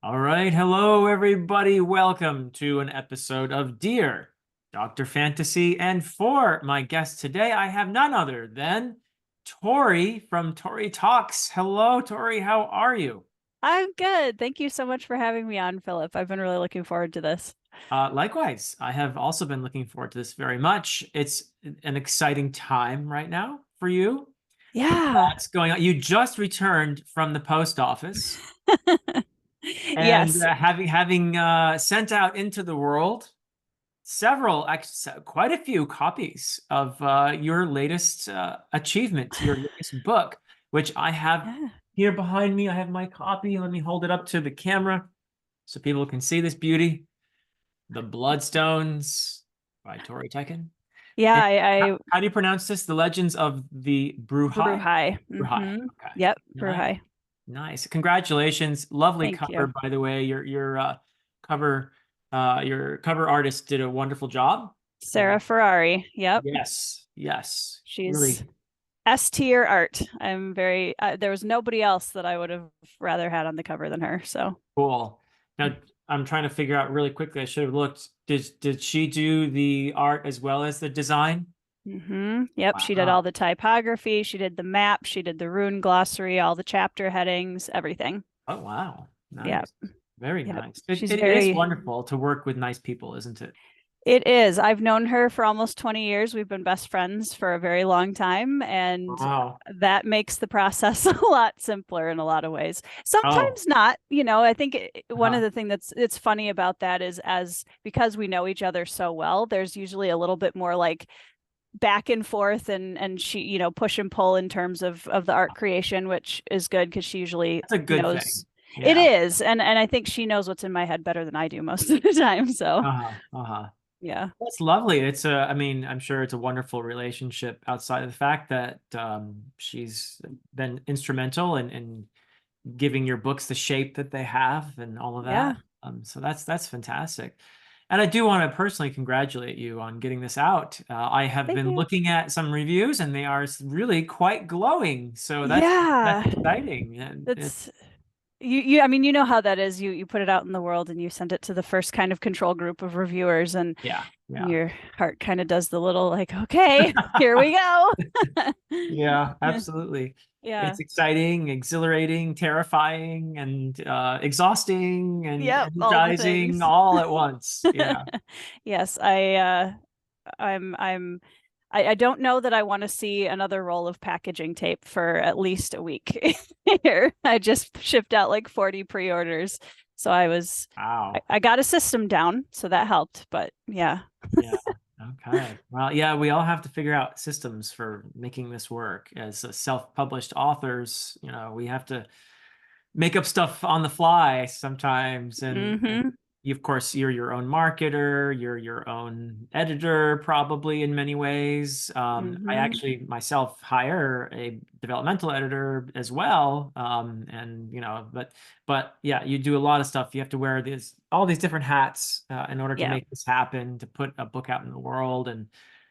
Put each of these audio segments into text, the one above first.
All right. Hello, everybody. Welcome to an episode of Dear Dr. Fantasy. And for my guest today, I have none other than Tori from Tori Talks. Hello, Tori. How are you? I'm good. Thank you so much for having me on, Philip. I've been really looking forward to this. Likewise, I have also been looking forward to this very much. It's an exciting time right now for you. Yeah. Lots going on. You just returned from the post office and Yes. having sent out into the world quite a few copies of your latest achievement, your latest book, which I have Yeah. here behind me. I have my copy. Let me hold it up to the camera so people can see this beauty. The Bloodstones by Tori Talks. Yeah, And I how do you pronounce this? The Legends of the brew Bruhai? high. Bruhai. Okay. Yep, brew Nice. high. Nice. Congratulations. Lovely Thank you. cover, by the way. Cover your cover artist did a wonderful job. Sarah Ferrari. Yep. Yes, yes. She's Really S tier art. I'm very there was nobody else that I would have rather had on the cover than her. So, cool. Now I'm trying to figure out really quickly. I should have looked. Did she do the art as well as the design? Yep, she did all Wow. the typography, she did the map, she did the rune glossary, all the chapter headings, everything. Oh, wow. Yep. Nice. Very Yep. nice. She's It is very wonderful to work with nice people, isn't it? It is. I've known her for almost 20 years. We've been best friends for a very long time, and Wow. that makes the process a lot simpler in a lot of ways. Oh, Sometimes not, I think one of uh-huh. the things that's it's funny about that is as because we know each other so well, there's usually a little bit more like back and forth and she, push and pull in terms of the art creation, which is good because she usually That's a good thing. knows it Yeah. is. And I think she knows what's in my head better than I do most of the time. So, Uh-huh. Uh-huh. yeah. That's lovely. I mean, I'm sure it's a wonderful relationship outside of the fact that she's been instrumental in giving your books the shape that they have and all of Yeah. that. So that's fantastic. And I do want to personally congratulate you on getting this out. I have Thank been you. looking at some reviews and they are really quite glowing. So that's Yeah. exciting. And That's you I mean, you know how that is. You put it out in the world and you send it to the first kind of control group of reviewers and yeah, yeah. your heart kind of does the little like, okay, here we go. Yeah, absolutely. Yeah. It's exciting, exhilarating, terrifying, and exhausting and Yep, all the energizing things. all at once. Yeah. Yes, I'm I don't know that I want to see another roll of packaging tape for at least a week here. I just shipped out like 40 pre-orders. So Wow. I got a system down, so that helped. But yeah. Yeah. Okay. Well, yeah, we all have to figure out systems for making this work. As self-published authors, we have to make up stuff on the fly sometimes. And Mm-hmm. you, of course, you're your own marketer, you're your own editor, probably in many ways. I Mm-hmm. actually myself hire a developmental editor as well. And but yeah, you do a lot of stuff. You have to wear all these different hats in order to Yeah. make this happen, to put a book out in the world. And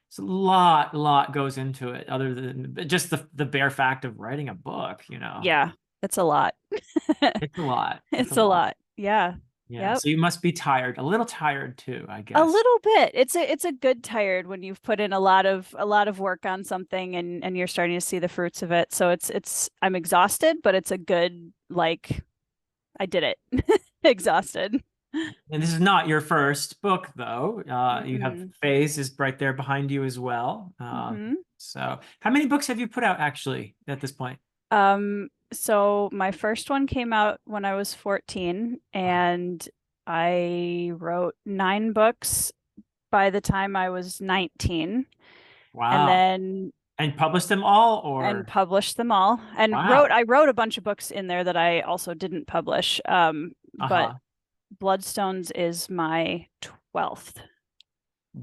it's a lot goes into it other than just the bare fact of writing a book. Yeah. It's a lot. It's a lot. It's a It's a lot. lot. Yeah. Yeah. Yep. So you must be tired, a little tired too, I A guess. little bit. It's a good tired when you've put in a lot of work on something and you're starting to see the fruits of it. So it's I'm exhausted, but it's a good like I did it. Exhausted. And this is not your first book, though. You have Mm-mm. Phase is right there behind you as well. Mm-hmm. So how many books have you put out actually at this point? So my first one came out when I was 14, and I wrote 9 books by the time I was 19, and Wow. then And published them all and or published them all. And wow. I wrote a bunch of books in there that I also didn't publish. But Uh-huh. Bloodstones is my 12th.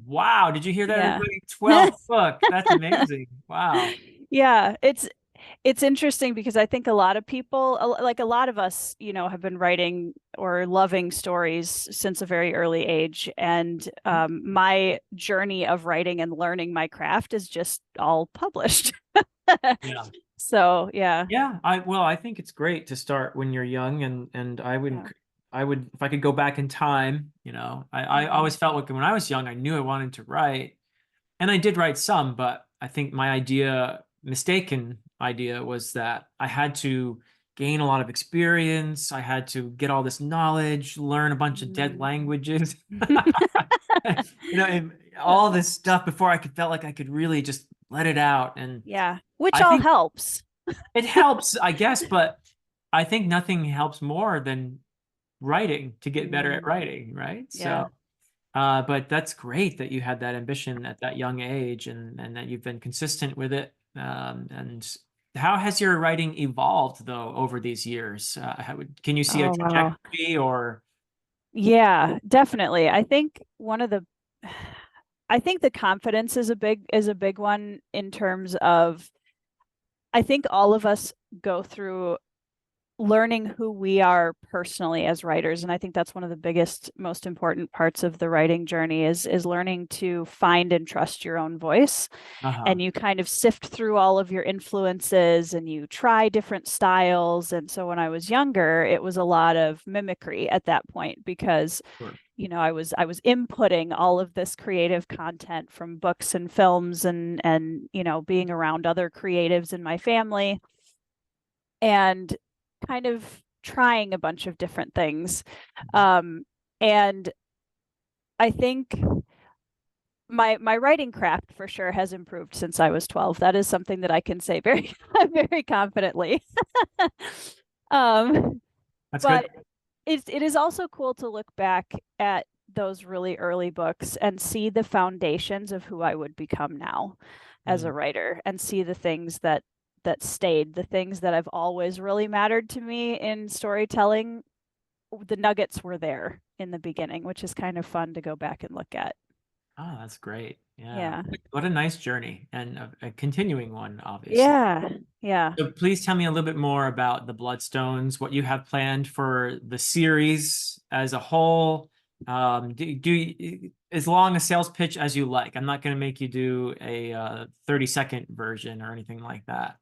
Wow. Did you hear that, Yeah. everybody? 12th book. That's amazing. Wow. Yeah, it's interesting because I think a lot of people, like a lot of us, have been writing or loving stories since a very early age. And my journey of writing and learning my craft is just all published. Yeah. So, yeah. Yeah, I think it's great to start when you're young, and I would Yeah. if I could go back in time, I always felt like when I was young, I knew I wanted to write, and I did write some, but I think my mistaken idea was that I had to gain a lot of experience. I had to get all this knowledge, learn a bunch of dead Mm. languages, and all this stuff before I could felt like I could really just let it out. And Yeah, which I all think helps. it helps, I guess, but I think nothing helps more than writing to get better at Mm. writing, right? Yeah. So, but that's great that you had that ambition at that young age, and that you've been consistent with it. And how has your writing evolved though over these years? Can you see a Oh, wow. trajectory or? Yeah, definitely. I think the confidence is a big one in terms of I think all of us go through learning who we are personally as writers, and I think that's one of the biggest, most important parts of the writing journey is learning to find and trust your own voice. Uh-huh. And you kind of sift through all of your influences and you try different styles. And so when I was younger, it was a lot of mimicry at that point because Sure. I was inputting all of this creative content from books and films and being around other creatives in my family and kind of trying a bunch of different things. And I think my writing craft for sure has improved since I was 12. That is something that I can say very very confidently. um, That's good. but it is also cool to look back at those really early books and see the foundations of who I would become now as a Mm. writer and see the things that stayed, the things that have always really mattered to me in storytelling. The nuggets were there in the beginning, which is kind of fun to go back and look at. Oh, that's great. Yeah. Yeah. What a nice journey, and a continuing one, obviously. Yeah. Yeah. So please tell me a little bit more about the Bloodstones, what you have planned for the series as a whole. As long a sales pitch as you like. I'm not going to make you do a 30-second version or anything like that.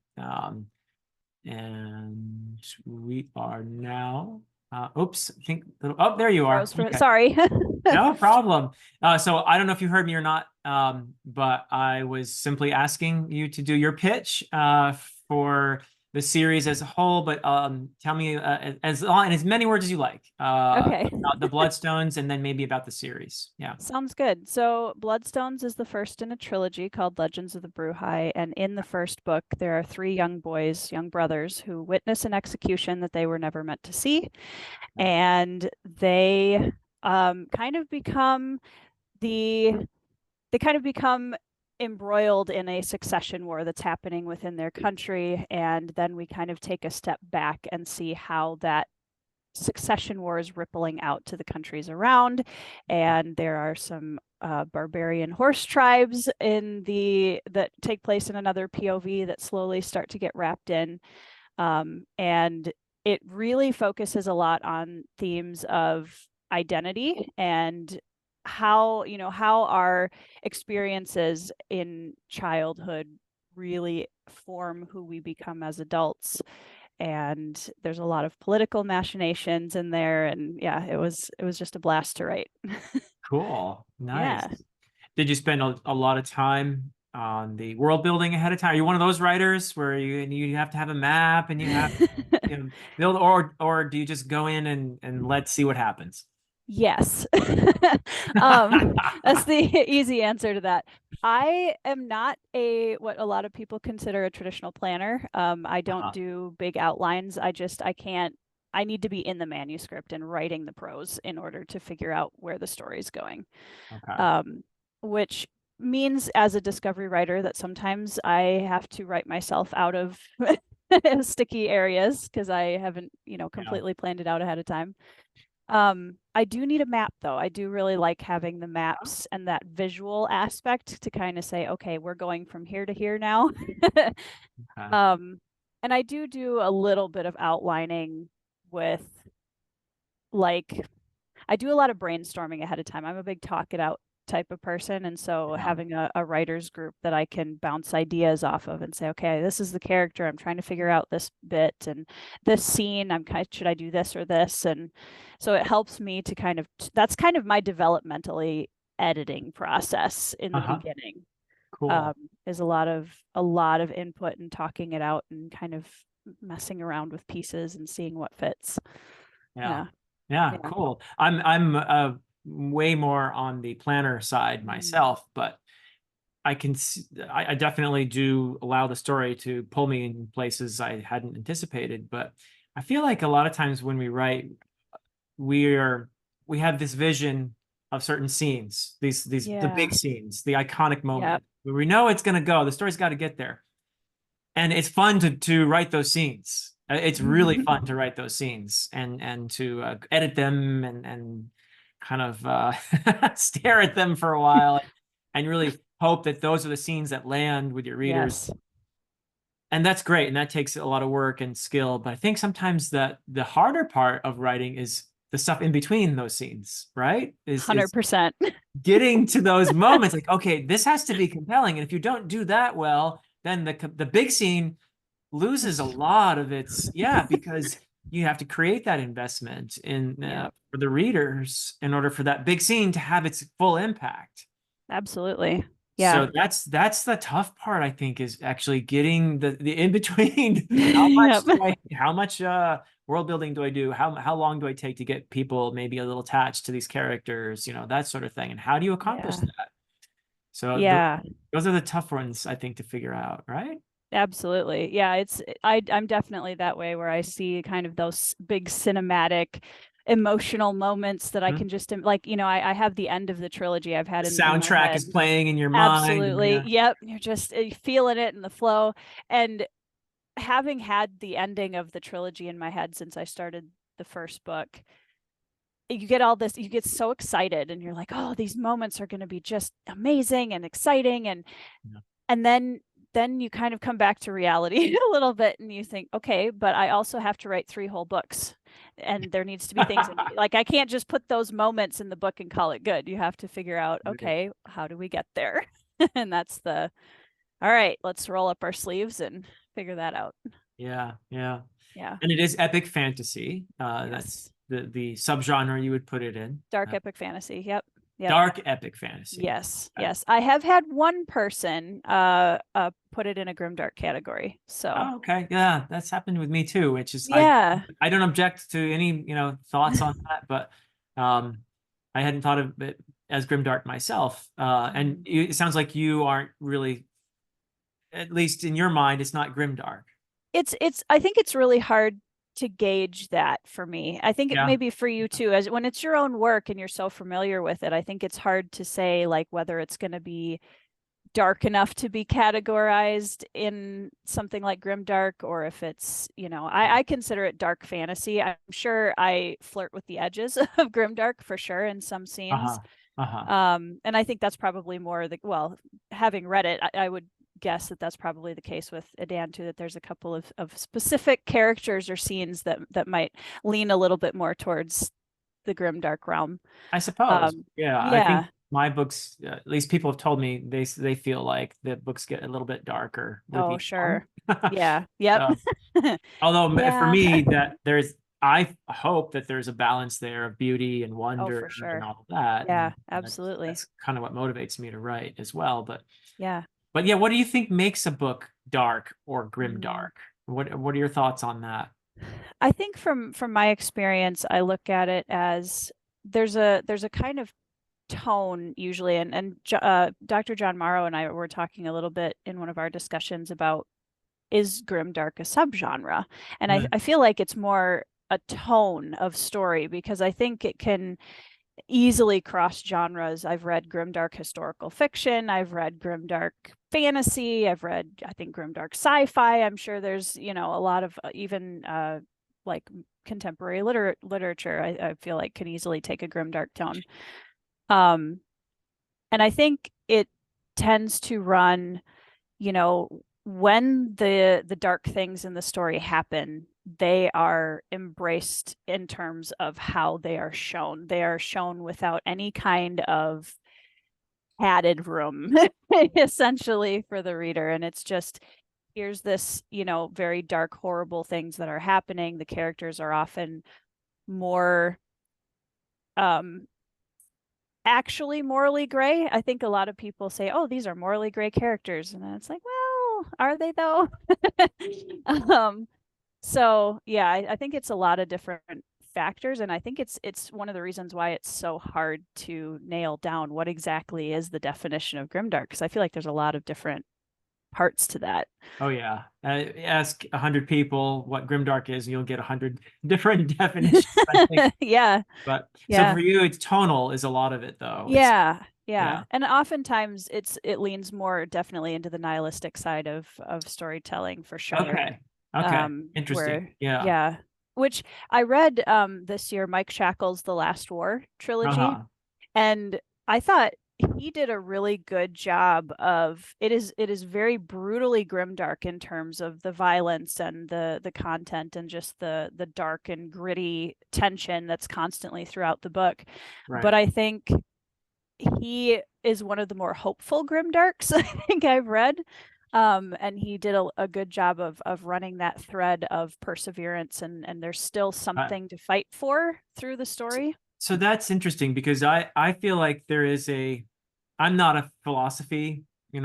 And we are now, oops, I think, oh, there you are. Froze for Okay. sorry. No problem. So I don't know if you heard me or not, but I was simply asking you to do your pitch for the series as a whole. But tell me as long in as many words as you like Okay. about the Bloodstones, and then maybe about the series. Yeah. Sounds good. So, Bloodstones is the first in a trilogy called Legends of the Bruhai. And in the first book, there are three young boys, young brothers, who witness an execution that they were never meant to see. And they kind of become the, they kind of become embroiled in a succession war that's happening within their country. And then we kind of take a step back and see how that succession wars rippling out to the countries around, and there are some barbarian horse tribes that take place in another POV that slowly start to get wrapped in, and it really focuses a lot on themes of identity and how our experiences in childhood really form who we become as adults, and there's a lot of political machinations in there, and yeah, it was just a blast to write. Cool. Nice. Yeah. Did you spend a lot of time on the world building ahead of time? Are you one of those writers where you have to have a map and you have build, or do you just go in and let's see what happens? Yes. That's the easy answer to that. I am not what a lot of people consider a traditional planner. I don't Uh-huh. do big outlines. I can't, I need to be in the manuscript and writing the prose in order to figure out where the story's going. Okay. Um, which means as a discovery writer that sometimes I have to write myself out of sticky areas because I haven't, Yeah. completely planned it out ahead of time. I do need a map though. I do really like having the maps and that visual aspect to kind of say, okay, we're going from here to here now. Okay. um, and I do a little bit of outlining with like I do a lot of brainstorming ahead of time. I'm a big type of person. And so Yeah. having a writer's group that I can bounce ideas off of and say, okay, this is the character. I'm trying to figure out this bit and this scene. Should I do this or this? And so it helps me to that's kind of my developmentally editing process in the beginning. Cool. Is a lot of input and talking it out and kind of messing around with pieces and seeing what fits. Yeah. Yeah. Cool. I'm way more on the planner side myself, but I definitely do allow the story to pull me in places I hadn't anticipated. But I feel like a lot of times when we write, we have this vision of certain scenes, the big scenes, the iconic moment where we know it's going to go. The story's got to get there, and it's fun to write those scenes. It's really fun to write those scenes and to edit them and kind of stare at them for a while and really hope that those are the scenes that land with your readers. Yes. And that's great, and that takes a lot of work and skill. But I think sometimes that the harder part of writing is the stuff in between those scenes, right? Is 100%. getting to those moments like, okay, this has to be compelling. And if you don't do that well, then the big scene loses a lot of its, because you have to create that investment in for the readers in order for that big scene to have its full impact. Absolutely. Yeah. So that's the tough part, I think, is actually getting the in between. How much world building do I do? How long do I take to get people maybe a little attached to these characters? That sort of thing. And how do you accomplish that? So those are the tough ones, I think, to figure out, right? Absolutely. Yeah, I'm definitely that way where I see kind of those big cinematic emotional moments that I can just like, I have the end of the trilogy I've had in my soundtrack head. is playing in your mind. Absolutely. Yep. You're just feeling it in the flow. And having had the ending of the trilogy in my head since I started the first book, you get so excited and you're like, oh, these moments are going to be just amazing and exciting. And then you kind of come back to reality a little bit and you think, okay, but I also have to write 3 whole books and there needs to be things like I can't just put those moments in the book and call it good. You have to figure out, okay, how do we get there? And that's all right, let's roll up our sleeves and figure that out. Yeah. Yeah. And it is epic fantasy. That's the subgenre you would put it in. Dark epic fantasy. Yep. Dark epic fantasy. Yes. I have had one person put it in a grimdark category. So okay. Yeah, that's happened with me too, which is I don't object to any, thoughts on that, but I hadn't thought of it as grimdark myself. And it sounds like you aren't really, at least in your mind, it's not grimdark. I think it's really hard to gauge that for me. I think it may be for you too, as when it's your own work and you're so familiar with it. I think it's hard to say like whether it's going to be dark enough to be categorized in something like grimdark or if it's, I consider it dark fantasy. I'm sure I flirt with the edges of grimdark for sure in some scenes. And I think that's probably more having read it, I would guess that's probably the case with Adan too, that there's a couple of specific characters or scenes that might lean a little bit more towards the grimdark realm, I suppose. I think my books, at least people have told me they feel like the books get a little bit darker with each sure one. Yep. Although for me that I hope that there's a balance there of beauty and wonder for sure. and all of that. And absolutely. That's kind of what motivates me to write as well. But yeah, what do you think makes a book dark or grimdark? What are your thoughts on that? I think from my experience, I look at it as there's a kind of tone usually, and Dr. John Morrow and I were talking a little bit in one of our discussions about, is grimdark a subgenre? And I feel like it's more a tone of story because I think it can easily cross genres. I've read grimdark historical fiction, I've read grimdark fantasy, I've read, I think, grimdark sci-fi. I'm sure there's, a lot of even like contemporary literature, I feel like can easily take a grimdark tone. And I think it tends to run, when the dark things in the story happen, they are embraced in terms of how they are shown. They are shown without any kind of padded room essentially for the reader. And it's just, here's this, very dark, horrible things that are happening. The characters are often more um actually morally gray. I think a lot of people say, oh, these are morally gray characters. And then it's like, well, are they though? um, so yeah, I think it's a lot of different factors. And I think it's one of the reasons why it's so hard to nail down what exactly is the definition of grimdark. Because I feel like there's a lot of different parts to that. Oh yeah. Ask 100 people what grimdark is, and you'll get 100 different definitions, I think. Yeah. But so Yeah. for you, it's tonal is a lot of it though. It's Yeah. Yeah. yeah. And oftentimes it leans more definitely into the nihilistic side of storytelling for sure. Okay. Okay. Interesting. Where Yeah. yeah, which I read this year, Mike Shackle's The Last War trilogy, Uh-huh. and I thought he did a really good job of it is very brutally grimdark in terms of the violence and the content and just the dark and gritty tension that's constantly throughout the book. Right. But I think he is one of the more hopeful grimdarks I think I've read. And he did a good job of running that thread of perseverance, and there's still Uh, something to fight for through the so, story. so that's interesting because I feel like there is a I'm not a philosophy, I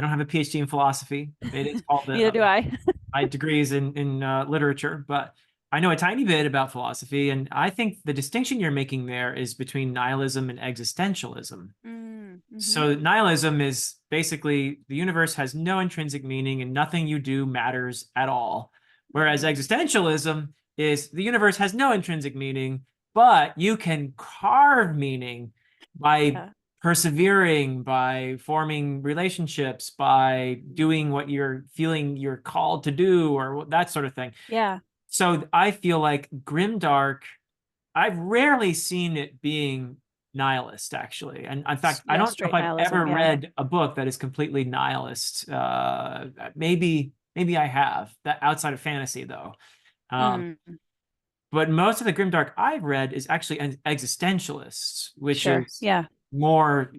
don't have a PhD in philosophy. It is called Neither do I. my degrees in literature, but I know a tiny bit about philosophy, and I think the distinction you're making there is between nihilism and existentialism. Mm-hmm. So nihilism is basically the universe has no intrinsic meaning and nothing you do matters at all. Whereas Mm-hmm. existentialism is the universe has no intrinsic meaning, but you can carve meaning by Yeah. persevering, by forming relationships, by doing what you're feeling you're called to do, or that sort of thing. Yeah. So I feel like grimdark, I've rarely seen it being nihilist, actually. And in fact, I Yeah. don't know if Straight I've ever nihilism. Yeah. read a book that is completely nihilist. Maybe I have that outside of fantasy, though. Um, Mm, but most of the grimdark I've read is actually an existentialist, which sure. is Yeah. more,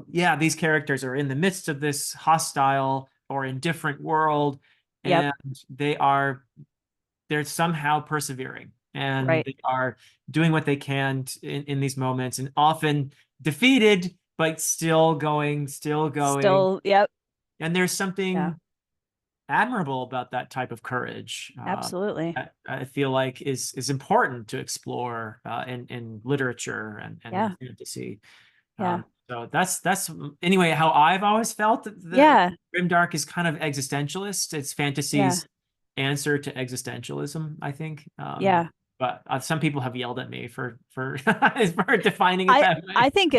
yeah, these characters are in the midst of this hostile or indifferent world, Yep. and they're somehow persevering and Right. they are doing what they can in these moments and often defeated, but still going, still going. Still. Yep. And there's Yeah. something admirable about that type of courage. Absolutely. I feel like is important to explore in literature and in Yeah. fantasy. Yeah. So that's anyway how I've always felt that the Yeah. grimdark is kind of existentialist. It's Yeah. fantasy's answer to existentialism, I think. Yeah. But some people have yelled at me for for defining it I that I way. think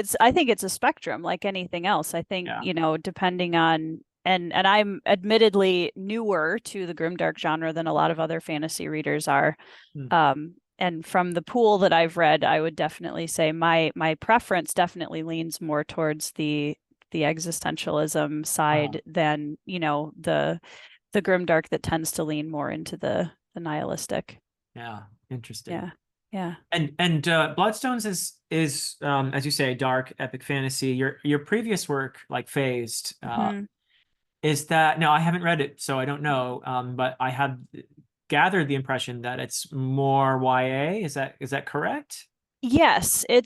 it's a spectrum like anything else. I think, Yeah. depending on, and I'm admittedly newer to the grimdark genre than a lot of other fantasy readers are. Hmm. And from the pool that I've read, I would definitely say my preference definitely leans more towards the existentialism Uh-huh. side than, the grimdark that tends to lean more into the nihilistic. Yeah. Interesting. Yeah. Yeah. And Bloodstones is as you say, dark epic fantasy. Your previous work, like Phased, Mhm. is that no, I haven't read it, so I don't know. But I have gathered the impression that it's more YA. Is that correct? Yes, Okay.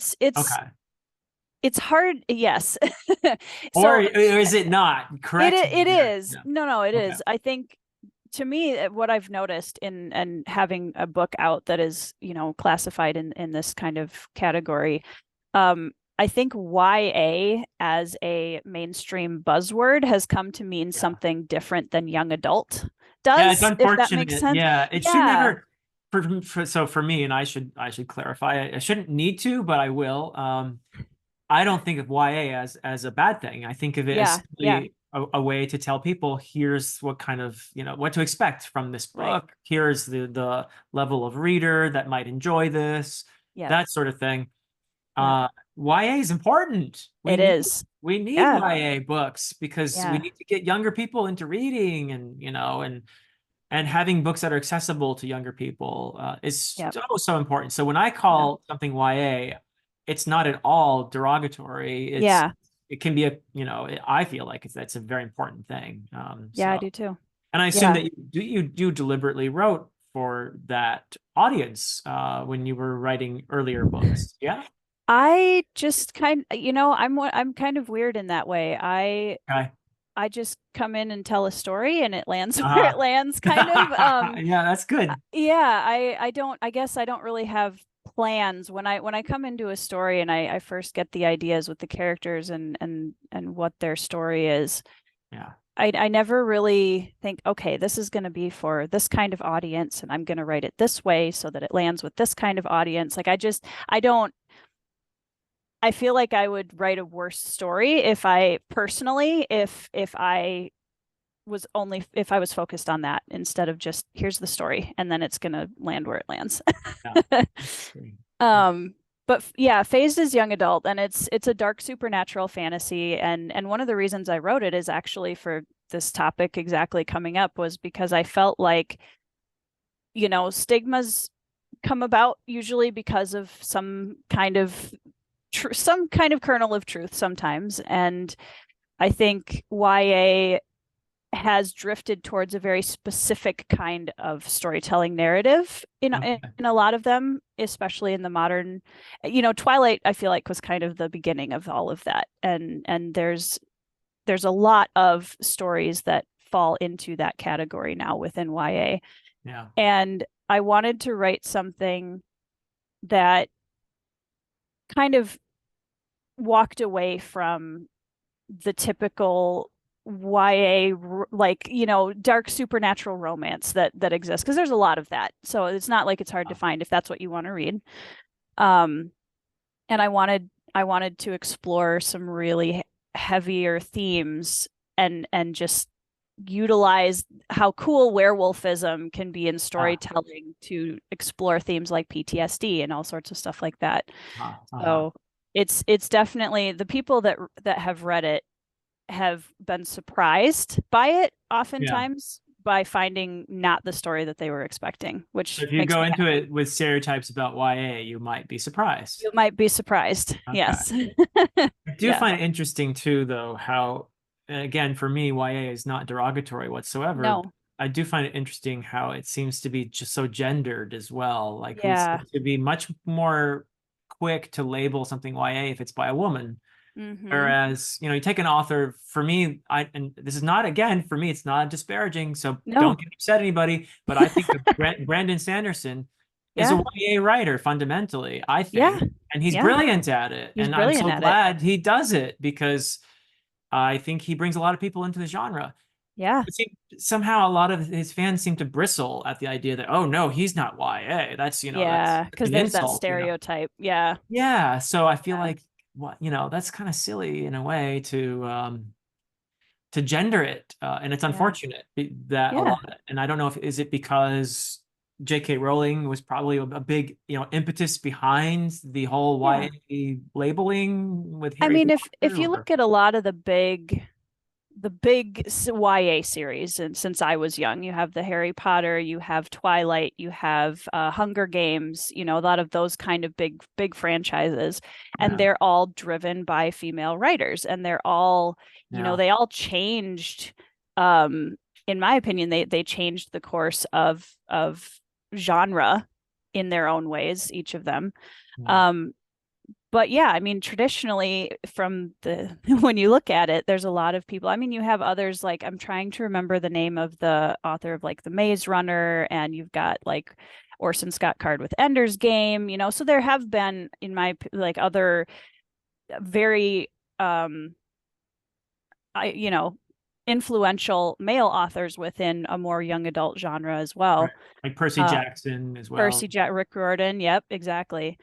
it's hard. Yes. Or So is it not? Correct me it there. is. Yeah. No, it Okay. is. I think, to me, what I've noticed in and having a book out that is, classified in this kind of category, I think YA as a mainstream buzzword has come to mean Yeah. something different than young adult Yeah, it's does, if that makes unfortunate. sense. Yeah, it should Yeah. never. So for me, and I should clarify. I shouldn't need to, but I will. I don't think of YA as a bad thing. I think of it as Yeah. Yeah. simply a way to tell people here's what kind of, what to expect from this Right. book. Here's the level of reader that might enjoy this, Yep. that sort of thing. Yep. YA is important. We It need is. we need Yeah. YA books because we Yeah. need to get younger people into reading and having books that are accessible to younger people is Yep. so important. So when I Yeah. call something YA, it's not at all derogatory. Yeah. It can be I feel like that's a very important thing. Yeah, I So, do too. and I assume Yeah. that you deliberately wrote for that audience when you were writing earlier books. Yeah. I just I'm kind of weird in that way. Okay. I just come in and tell a story and it lands where Uh-huh. it lands kind of. Yeah, that's good. Yeah, I guess I don't really have plans when I come into a story and I first get the ideas with the characters and what their story is. Yeah. I never really think, okay, this is going to be for this kind of audience and I'm going to write it this way so that it lands with this kind of audience. Like I don't I feel like I would write a worse story if I personally if I was only if I was focused on that instead of just here's the story and then it's gonna land where it lands. Yeah. Yeah. um, but yeah, Phased is young adult and it's a dark supernatural fantasy and one of the reasons I wrote it is actually for this topic exactly coming up was because I felt like stigmas come about usually because of some kind of kernel of truth sometimes. And I think YA has drifted towards a very specific kind of storytelling narrative Okay. in a lot of them, especially in the modern, Twilight, I feel like was kind of the beginning of all of that. And there's a lot of stories that fall into that category now within YA. Yeah. And I wanted to write something that kind of walked away from the typical YA dark supernatural romance that exists because there's a lot of that. So it's not like it's hard to find if that's what you want to read. Um and I wanted to explore some really heavier themes and just utilize how cool werewolfism can be in Ah, storytelling to explore themes like PTSD and all sorts of stuff like that. uh-huh. So it's definitely the people that have read it have been surprised by it Yeah. oftentimes by finding not the story that they were expecting, So which if you makes go me into happy. it with stereotypes about YA, you might be surprised. You might be surprised. Okay. Yes. I do Yeah. find it interesting too, though, how, again, for me, YA is not derogatory whatsoever. No. I do find it interesting how it seems to be just so gendered as well. Like we seem Yeah. to be much more quick to label something YA if it's by a woman. Mm-hmm. Whereas, you take an author, for me, and this is not, again, for me, it's not disparaging, so don't No. get upset, anybody, but I think that Brandon Sanderson is a Yeah. YA writer fundamentally, I Yeah. think, and he's Yeah. brilliant at it. He's And I'm brilliant so at it. glad he does it because I think he brings a lot of people into the genre. Yeah. Somehow a lot of his fans seem to bristle at the idea that, oh no, he's not YA. That's Yeah. Because an there's that insult. stereotype. Yeah. Yeah, so I feel Yeah. like that's kind of silly in a way to gender it, and it's Yeah. unfortunate that a Yeah. lot. And I don't know if is it because J.K. Rowling was probably a big impetus behind the whole Yeah. YA labeling with I Harry mean, if Potter, you or look at a lot of the big YA series, and since I was young, you have the Harry Potter, you have Twilight, you have Hunger Games, a lot of those kind of big franchises, and yeah, they're all driven by female writers, and they're all, yeah, they all changed. Um, in my opinion, they changed the course of genre in their own ways, each of them. yeah, Um, but yeah, I mean, traditionally, from the when you look at it, there's a lot of people. I mean, you have others like I'm trying to remember the name of the author of like The Maze Runner, and you've got like Orson Scott Card with Ender's Game, so there have been in my like other very I influential male authors within a more young adult genre as right. well. Like Percy Uh Jackson as well. Rick Riordan, yep, exactly.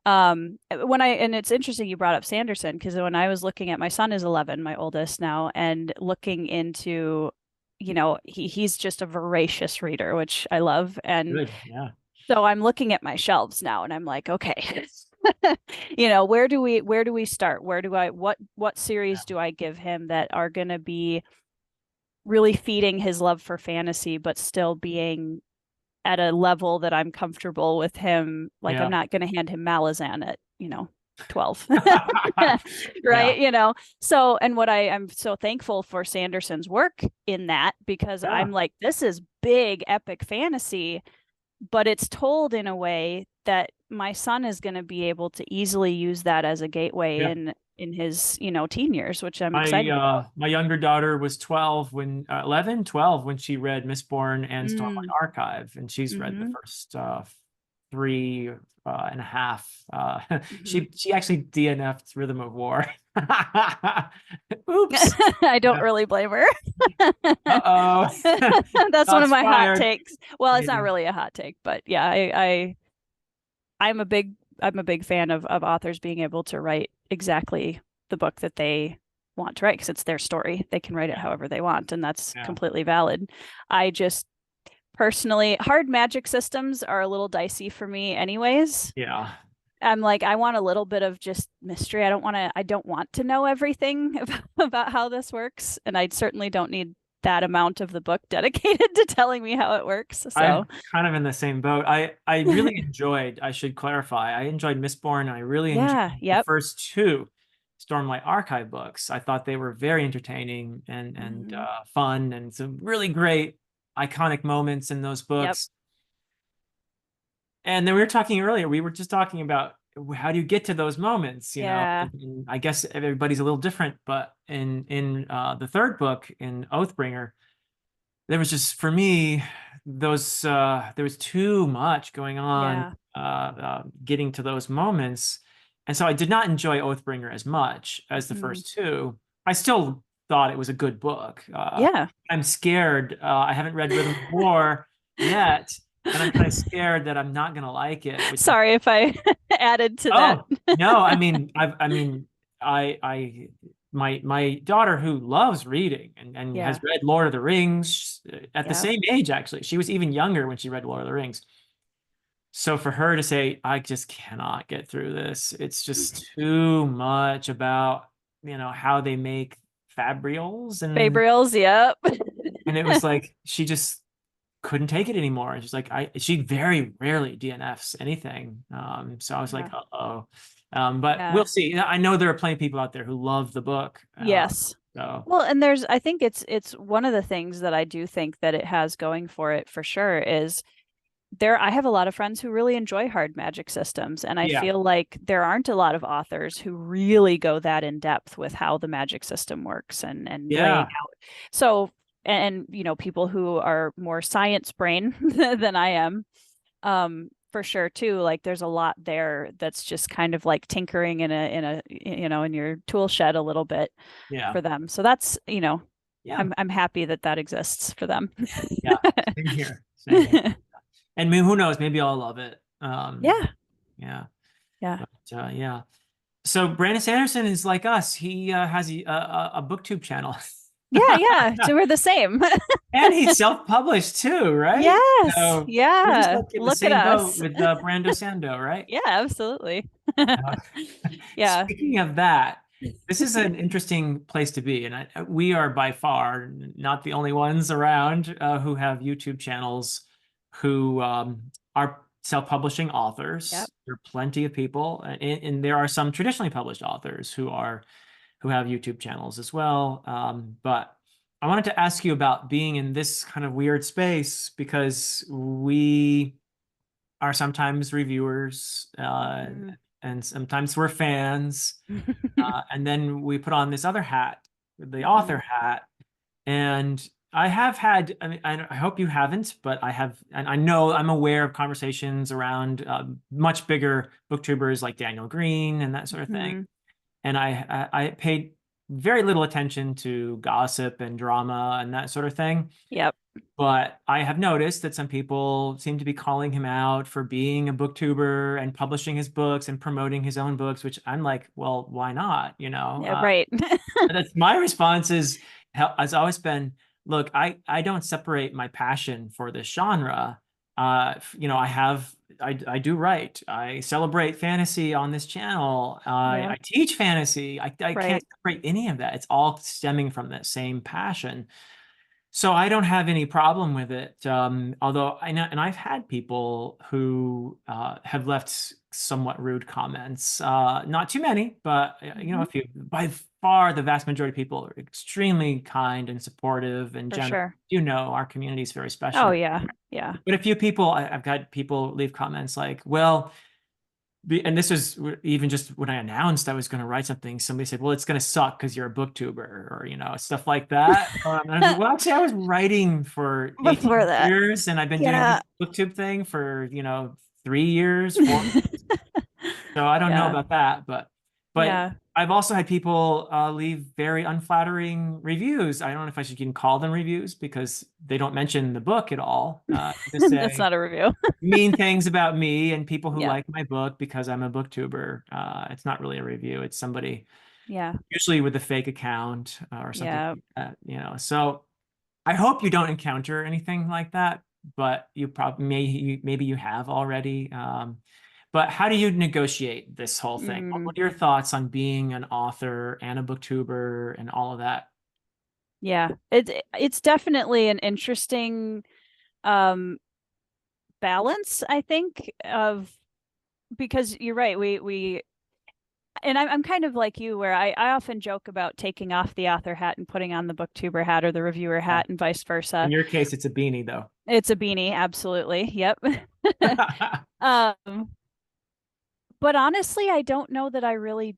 And it's interesting you brought up Sanderson because when I was looking at my son is 11, my oldest now, and looking into, he's just a voracious reader, which I love. And Good, yeah, so I'm looking at my shelves now and I'm like, okay, where do we start? What yeah, series do I give him that are going to be really feeding his love for fantasy, but still being at a level that I'm comfortable with him. Like I'm yeah. not going to hand him Malazan at, 12. Yeah. Right, so, and what I'm so thankful for Sanderson's work in that, because Yeah. I'm like, this is big epic fantasy, but it's told in a way that my son is going to be able to easily use that as a gateway Yeah. in his teen years, which I'm excited about. My younger daughter was 12 when 11, 12 when she read Mistborn and Stormlight Mm. Archive, and she's read the Hmm. first three and a half. Hmm. She actually DNF'd Rhythm of War. Oops. I don't Yeah. really blame her. Uh-oh. That's one of Shots my hot fired. takes. Well, it's not Yeah. really a hot take, but yeah, I'm a big fan of authors being able to write exactly the book that they want to write, because it's their story. They can write it Yeah. however they want, and that's Yeah. completely valid. I just personally, hard magic systems are a little dicey for me anyways. Yeah. I'm like, I want a little bit of just mystery. I don't want to know everything about how this works. And I certainly don't need that amount of the book dedicated to telling me how it works. So I'm kind of in the same boat. I really enjoyed, I should clarify, I enjoyed Mistborn, and I really enjoyed yeah, the yep. first two Stormlight Archive books. I thought they were very entertaining and Hmm. fun, and some really great iconic moments in those Yep. books. And then we were talking earlier, we were just talking about how do you get to those moments, Yeah. And I guess everybody's a little different, but in the third book in Oathbringer, there was just for me those there was too much going on Yeah. getting to those moments, and so I did not enjoy Oathbringer as much as the Hmm. first two. I still thought it was a good book. Yeah. I'm scared. I haven't read Rhythm of War yet, and I'm kind of scared that I'm not gonna like it, which is Sorry if I added to that. oh no, I my daughter who loves reading and has Yeah. read Lord of the Rings at the Yeah. same age, actually. She was even younger when she read Lord of the Rings. So for her to say, I just cannot get through this, it's just too much about, how they make fabrials, Fabrials, yep. and it was like she just couldn't take it anymore. And she's like, she very rarely DNFs anything. So I was like, Yeah. uh-oh. But we'll Yeah. see. I know there are plenty of people out there who love the book. Yes. So Well, and I think it's one of the things that I do think that it has going for it for sure is I have a lot of friends who really enjoy hard magic systems, and I yeah, feel like there aren't a lot of authors who really go that in depth with how the magic system works and laying yeah, out. So, and people who are more science brain than I am, for sure too. Like there's a lot there that's just kind of like tinkering in your tool shed a little bit yeah, for them. So that's, yeah, I'm happy that that exists for them. yeah. Same here. Same here. And I mean, who knows? Maybe I'll love it. Yeah. Yeah, Yeah. but yeah. So Brandon Sanderson is like us. He has a BookTube channel. Yeah, yeah. So we're the same. And he's self-published too, right? Yes. So we're just Yeah. like in the Look at same boat us. with Brando Sando, right? Yeah, absolutely. Uh, Yeah. Speaking of that, this is an interesting place to be, and we are by far not the only ones around who have YouTube channels who are self-publishing Yep. authors. There are plenty of people, and there are some traditionally published authors who have YouTube channels as well. But I wanted to ask you about being in this kind of weird space because we are sometimes reviewers Mhm. and sometimes we're fans. And then we put on this other hat, the author Mhm. hat. And I have had, I mean, I hope you haven't, but I have, and I know I'm aware of conversations around much bigger booktubers like Daniel Green and that sort of thing. Mhm. And I paid very little attention to gossip and drama and that sort of thing. Yep. But I have noticed that some people seem to be calling him out for being a booktuber and publishing his books and promoting his own books, which I'm like, well, why not? Yeah, right. That's my response has always been, look, I don't separate my passion for this genre. I do write. I celebrate fantasy on this channel. Yeah. I teach fantasy. I can't Right. separate any of that. It's all stemming from that same passion. So I don't have any problem with it. Although I know, and I've had people who have left somewhat rude comments. Not too many, but a Mhm. few. By far, the vast majority of people are extremely kind and supportive and For generous. sure. Our community is very Oh special. yeah. Yeah. But a few people, I've got people leave comments like, well, and this was even just when I announced I was going to write something, somebody said, well, it's going to suck because you're a booktuber, or, stuff like that. And I was like, well, actually, I was writing for Before 18 that. years and I've been doing Yeah. this booktube thing for, 3 years, 4. So I don't know Yeah. about that, but Yeah. I've also had people leave very unflattering reviews. I don't know if I should even call them reviews because they don't mention the book at all. Just That's say not a review. mean things about me and people who Yeah. like my book because I'm a booktuber. It's not really a review. It's somebody Yeah. usually with a fake account or something Yeah. like that. So I hope you don't encounter anything like that, but you probably maybe you have already. But how do you negotiate this whole thing? Mm, What are your thoughts on being an author and a booktuber and all of that? yeah. It's definitely an interesting um balance, I think, of because you're right, we and I'm kind of like you where I often joke about taking off the author hat and putting on the booktuber hat or the reviewer Yeah. hat and vice versa. In your case, it's a beanie though. It's a beanie, absolutely. Yep. Um, but honestly, I don't know that I really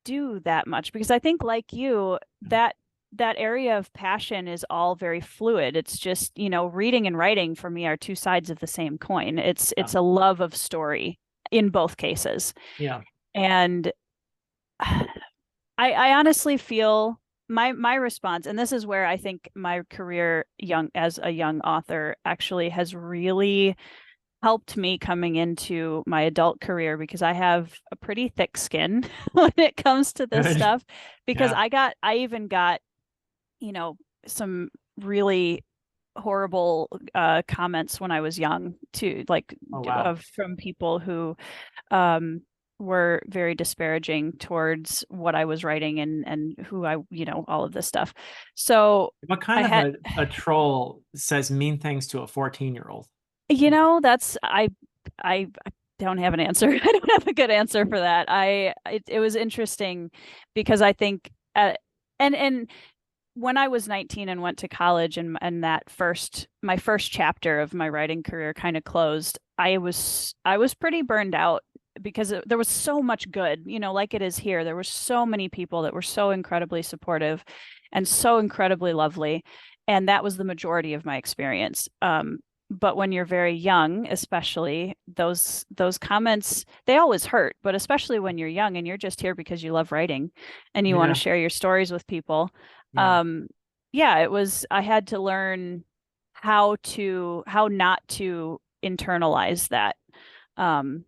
do that much because I think like you, that area of passion is all very fluid. It's just, reading and writing for me are two sides of the same coin. Yeah. It's a love of story in both cases. Yeah. And I honestly feel my response, and this is where I think my career as a young author actually has really helped me coming into my adult career because I have a pretty thick skin when it comes to this Good. stuff. Because Yeah. I even got, some really horrible comments when I was young too, like Oh wow. from people who um were very disparaging towards what I was writing and who I, all of this stuff. So What I kind of had, a troll says mean things to a 14-year-old? that's I don't have an answer. I don't have a good answer for that. It was interesting because I think and when I was 19 and went to college and my first chapter of my writing career kind of closed, I was pretty burned out because there was so much good, like it is here. There were so many people that were so incredibly supportive and so incredibly lovely, and that was the majority of my experience. But when you're very young, especially those comments, they always hurt, but especially when you're young and you're just here because you love writing and you want to Yeah. share your stories with people. Yeah. um yeah, I had to learn how not to internalize that. um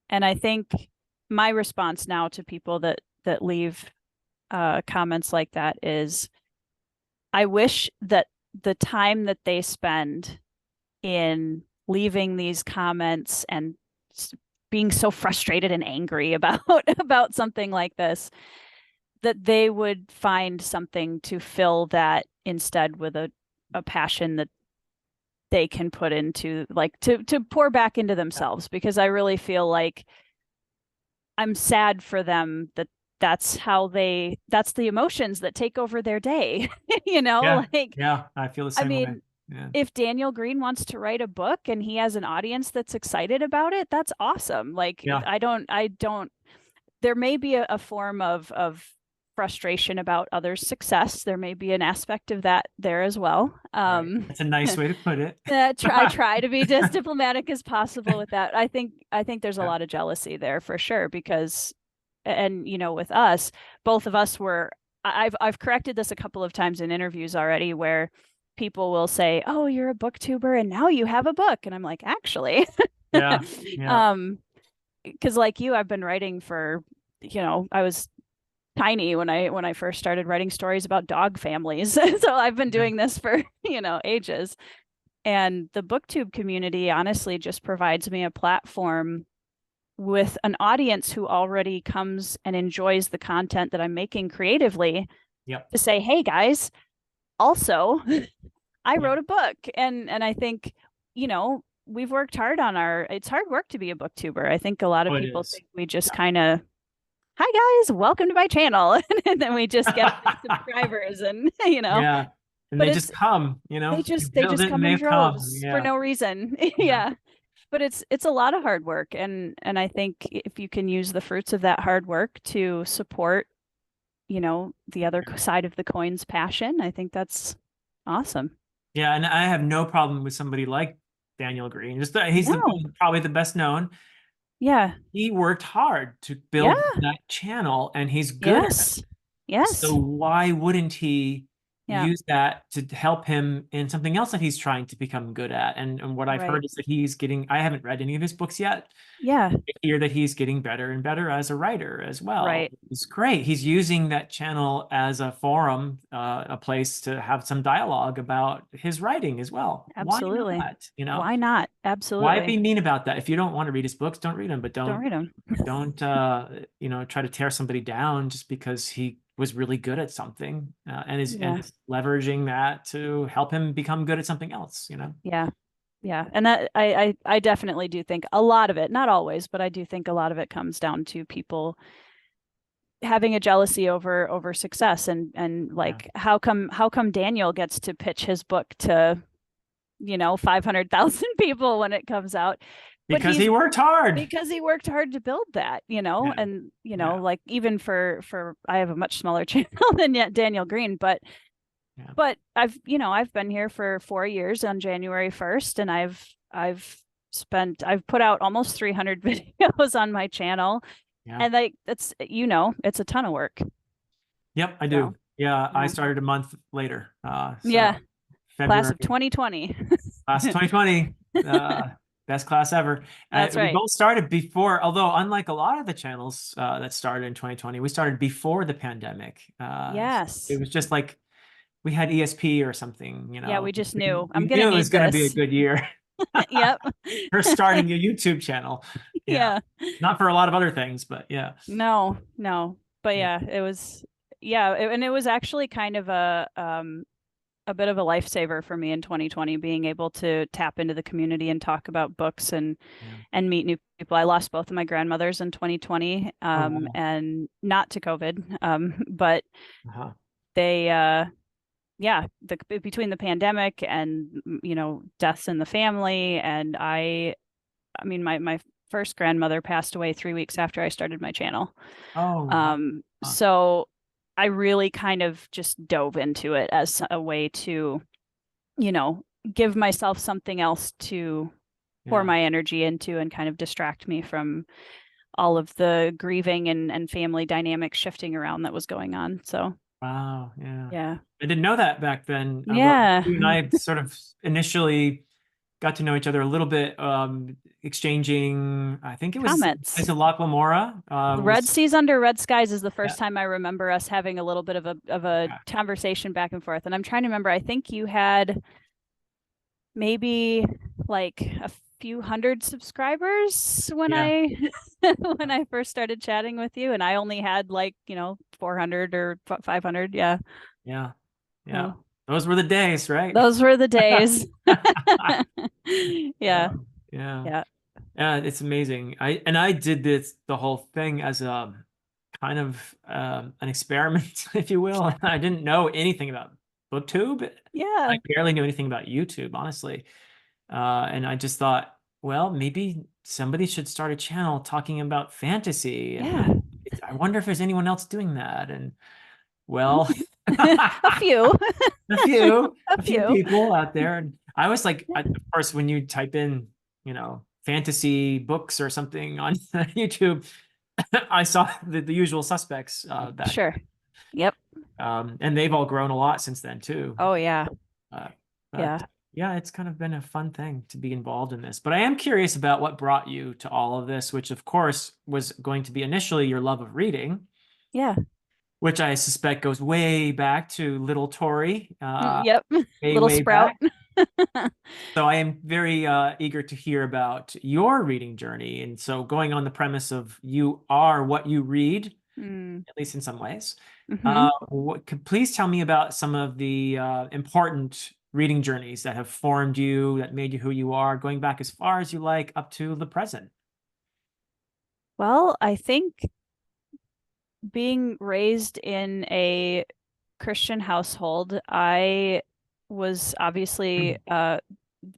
and I think my response now to people that leave comments like that is I wish that the time that they spend in leaving these comments and being so frustrated and angry about about something like this, that they would find something to fill that instead with a passion that they can put into, like, to pour back into themselves, because I really feel like I'm sad for them that that's the emotions that take over their day. Yeah. Like, Yeah. I feel the I same way. mean, Yeah. if Daniel Green wants to write a book and he has an audience that's excited about it, that's awesome. Like, Yeah. I don't there may be a form of frustration about others' success. There may be an aspect of that there as well. Right. That's a nice way to put it. I try to be as diplomatic as possible with that. I think there's a Yeah. lot of jealousy there for sure because, and with us, both of us were. I've corrected this a couple of times in interviews already where people will say, "Oh, you're a booktuber and now you have a book," and I'm like, actually, Yeah. Yeah. um, because like you, I've been writing for, I was tiny when I first started writing stories about dog families. So I've been Yeah. doing this for, ages. And the booktube community honestly just provides me a platform with an audience who already comes and enjoys the content that I'm making creatively Yep. to say, "Hey guys, also I Yeah. wrote a book." And I think, we've worked hard on it's hard work to be a booktuber. I think a lot of Oh, it people is. think we just Yeah. kind of, hi guys, welcome to my channel. And then we just get a few subscribers and, Yeah. And but they just come, you they build just it and come in they've come. droves for Yeah. no reason. Yeah. Yeah. But it's a lot of hard work. And I think if you can use the fruits of that hard work to support, the other side of the coin's passion, I think that's awesome. Yeah. And I have no problem with somebody like Daniel Green. Just that he's No. probably the best known. Yeah. He worked hard to Yeah. build that channel and he's good at it. Yes. So Yes. why wouldn't he Yeah. use that to help him in something else that he's trying to become good at? And what I've Right. heard is that he's getting, I haven't read any of his books yet. Yeah. I hear that he's getting better and better as a writer as well. Right. It's great. He's using that channel as a forum, a place to have some dialogue about his writing as well. Why Absolutely. not? Why not? Why be Absolutely. mean about that? If you don't want to read his books, don't read them, but Don't read them. don't try to tear somebody down just because he was really good at something Yeah. is leveraging that to help him become good at something else. Yeah. Yeah. And that I definitely do think a lot of it, not always, but I do think a lot of it comes down to people having a jealousy over success and like how come Daniel gets to pitch his book to 500,000 people when it comes out, but Because he worked hard. because he worked hard to build that, Yeah. and Yeah. like even for I have a much smaller channel than yet Daniel Green, but Yeah. I've been here for 4 years on January 1st, and I've put out almost 300 videos on my channel, Yeah. and like it's a ton of work. Yep, I So, do. Yeah, I yeah. started a month later. Yeah. Class February, of 2020. class of 2020, best class ever. That's We right. both started before, although unlike a lot of the channels that started in 2020, we started before the pandemic. Yes. It was just like we had ESP or something, Yeah, we just knew I'm We gonna knew it was need going to be a this. good year Yep. for starting a YouTube channel. Yeah. Yeah. Not for a lot of other things, but yeah. No, but Yeah. yeah, it was, and it was actually kind of a bit of a lifesaver for me in 2020, being able to tap into the community and talk about books and meet new people. I lost both of my grandmothers in 2020, Oh, wow. and not to COVID, but Uh-huh. they between the pandemic and deaths in the family, and I mean my first grandmother passed away 3 weeks after I started my channel. Oh, wow. Huh. So I really kind of just dove into it as a way to, give myself something else to pour my energy into and kind of distract me from all of the grieving and family dynamics shifting around that was going on. So, Wow. Yeah. yeah. I didn't know that back then. Well, Yeah. you and I sort of initially got to know each other a little bit, exchanging, I think it was Comments. Loch Lamora. Red Seas Under Red Skies is the first time I remember us having a little bit of a conversation back and forth. And I'm trying to remember, I think you had maybe like a few hundred subscribers when I when I first started chatting with you, and I only had like 400 or 500. Yeah. Those were the days, right? Those were the days. Yeah. It's amazing. I did the whole thing as a kind of an experiment, if you will. I didn't know anything about BookTube. Yeah. I barely knew anything about YouTube, honestly. And I just thought, well, maybe somebody should start a channel talking about fantasy. And I wonder if there's anyone else doing that. And well, a few people out there. And I was like, of course, when you type in, fantasy books or something on YouTube, I saw the usual suspects back. Sure. Yep. And they've all grown a lot since then too. Oh yeah. Yeah, it's kind of been a fun thing to be involved in this. But I am curious about what brought you to all of this, which of course was going to be initially your love of reading. Yeah. Which I suspect goes way back to little Tori. Yep. Little way sprout. So I am very eager to hear about your reading journey. And so going on the premise of you are what you read, at least in some ways. Please tell me about some of the important reading journeys that have formed you, that made you who you are, going back as far as you like up to the present? Well, I think being raised in a Christian household, I was obviously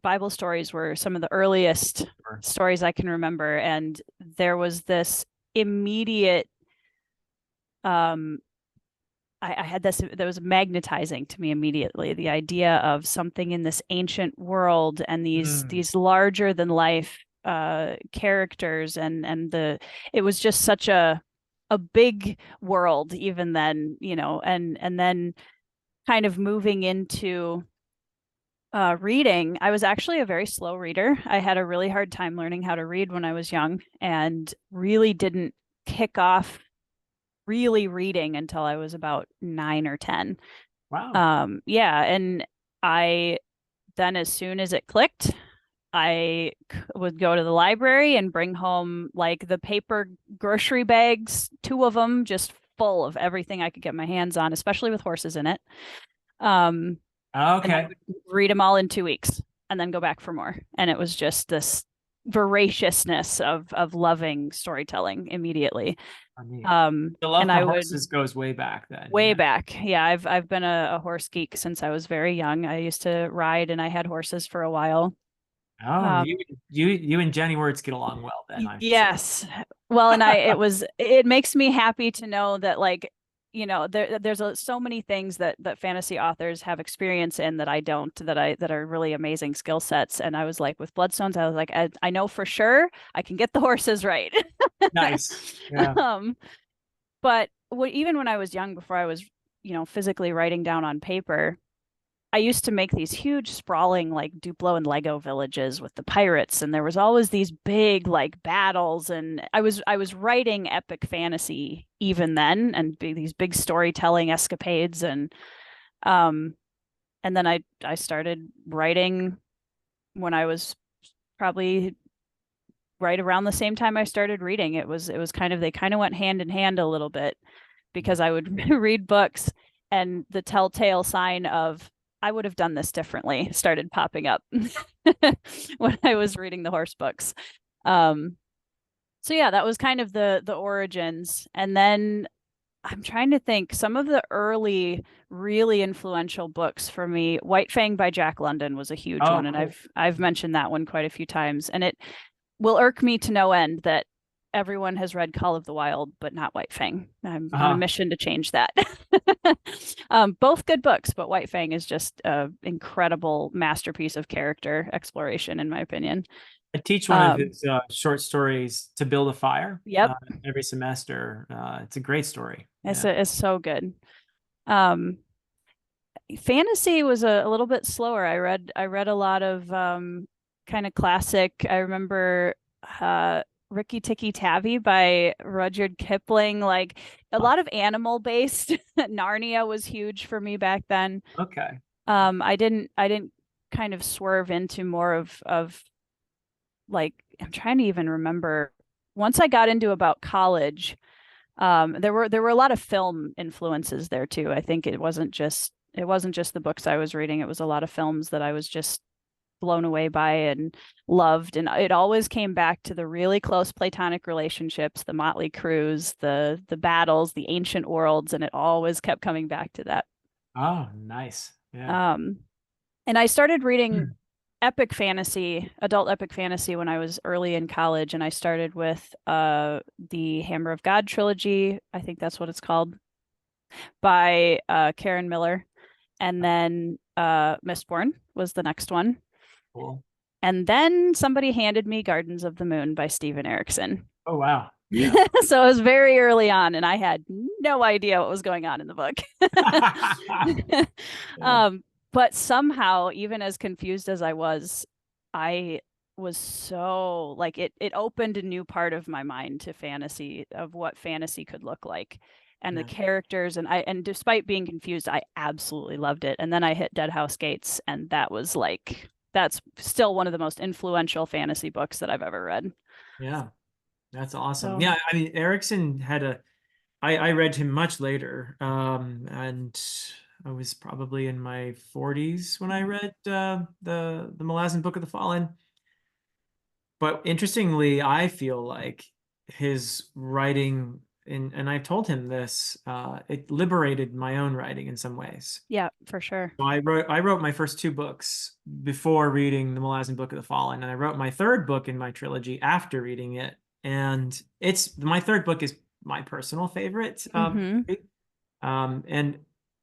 Bible stories were some of the earliest Sure. stories I can remember, and there was this immediate I had this that was magnetizing to me immediately. The idea of something in this ancient world and Mm. these larger than life characters and it was just such a big world even then, and then kind of moving into reading. I was actually a very slow reader. I had a really hard time learning how to read when I was young and really didn't kick off really reading until I was about 9 or 10. Wow. Yeah, and I then as soon as it clicked, would go to the library and bring home like the paper grocery bags, two of them, just full of everything I could get my hands on, especially with horses in it. Um, and I Okay. would read them all in 2 weeks and then go back for more. And it was just this voraciousness of loving storytelling immediately. I mean, the love And for I would horses goes way back then. way Yeah. back. Yeah, I've been a horse geek since I was very young. I used to ride and I had horses for a while. Oh, Um, you and Jenny Words get along well then, I'm sure. yes. Well, and it makes me happy to know that like, there's so many things that fantasy authors have experience in that I don't, that are really amazing skill sets. And I was like with Bloodstones, I was like, I know for sure I can get the horses right. Nice. Yeah. um, but even when I was young, before I was, physically writing down on paper, I used to make these huge sprawling like Duplo and Lego villages with the pirates, and there was always these big like battles, and I was writing epic fantasy even then, and these big storytelling escapades, um and then I started writing when I was probably right around the same time I started reading. It was kind of, they kind of went hand in hand a little bit, because I would read books and the telltale sign of I would have done this differently started popping up when I was reading the horse books. Um, so yeah, that was kind of the origins. And then I'm trying to think, some of the early really influential books for me. White Fang by Jack London was a huge Oh, one, and cool. I've mentioned that one quite a few times, and it will irk me to no end that everyone has read Call of the Wild, but not White Fang. I'm on a Uh-huh. mission to change that. Both good books, but White Fang is just an incredible masterpiece of character exploration, in my opinion. I teach one of Um, his short stories to build a fire yep, every semester. It's a great story. Yeah. it's so good. Um, Fantasy was a little bit slower. I read a lot of kind of classic. I remember Ricky Tikki Tavi by Rudyard Kipling, like a Huh. lot of animal based. Narnia was huge for me back then. Okay. I didn't kind of swerve into more of like, I'm trying to even remember, once I got into about college, there were a lot of film influences there too. I think it wasn't just the books I was reading. It was a lot of films that I was just blown away by and loved. And it always came back to the really close platonic relationships, the Motley Crews, the battles, the ancient worlds, and it always kept coming back to that. Oh, nice. Yeah. Um, and I started reading Hmm. adult epic fantasy when I was early in college, and I started with the Hammer of God trilogy. I think that's what it's called, by Karen Miller. And then Mistborn was the next one. Cool. And then somebody handed me Gardens of the Moon by Steven Erikson. Oh, wow. Yeah. So it was very early on, and I had no idea what was going on in the book. Yeah. um, but somehow, even as confused as I was so like it opened a new part of my mind to fantasy, of what fantasy could look like, and the Yeah. characters, and despite being confused, I absolutely loved it. And then I hit Dead House Gates, and that's still one of the most influential fantasy books that I've ever read. Yeah. That's awesome. So Yeah. I mean, Erickson had I read him much later. And I was probably in my 40s when I read the Malazan Book of the Fallen. But interestingly, I feel like his writing, and I've told him this, it liberated my own writing in some ways. Yeah, for sure. So I wrote my first two books before reading the Malazan Book of the Fallen, and I wrote my third book in my trilogy after reading it. And it's my third book is my personal favorite. Mm-hmm. And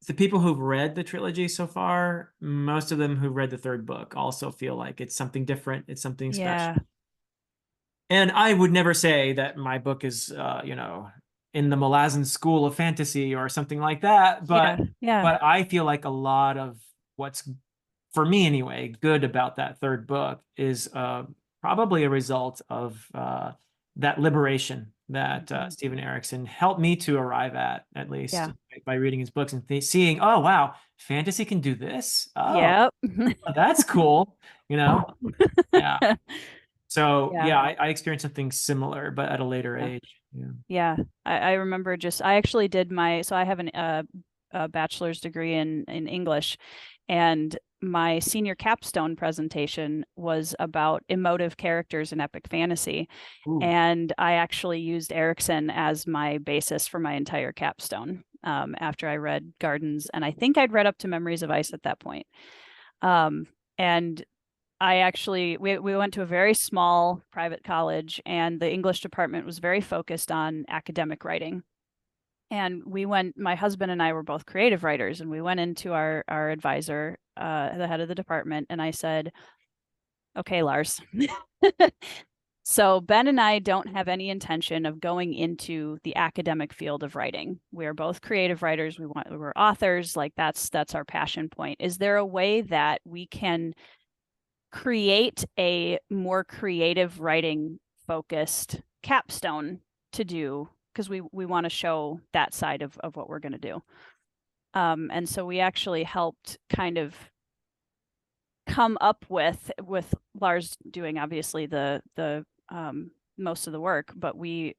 the people who've read the trilogy so far, most of them who read the third book also feel like it's something different, it's something special. Yeah. And I would never say that my book is, in the Malazan school of fantasy or something like that, Yeah. Yeah. but I feel like a lot of what's, for me anyway, good about that third book is probably a result of that liberation that Stephen Erickson helped me to arrive at least Yeah. by reading his books and seeing, oh wow, fantasy can do this. Oh, Yep. that's cool. Yeah. So Yeah. yeah, I experienced something similar, but at a later Yeah. age. Yeah. Yeah. I remember I actually did so I have a bachelor's degree in English, and my senior capstone presentation was about emotive characters in epic fantasy. Ooh. And I actually used Erickson as my basis for my entire capstone, after I read Gardens. And I think I'd read up to Memories of Ice at that point. And we went to a very small private college, and the English department was very focused on academic writing. And my husband and I were both creative writers, and we went into our advisor, the head of the department, and I said, okay, Lars. So Ben and I don't have any intention of going into the academic field of writing. We are both creative writers. We're authors. Like that's our passion point. Is there a way that we can create a more creative writing focused capstone to do? Because we want to show that side of what we're going to do. And so we actually helped kind of come up with Lars doing obviously the most of the work, but we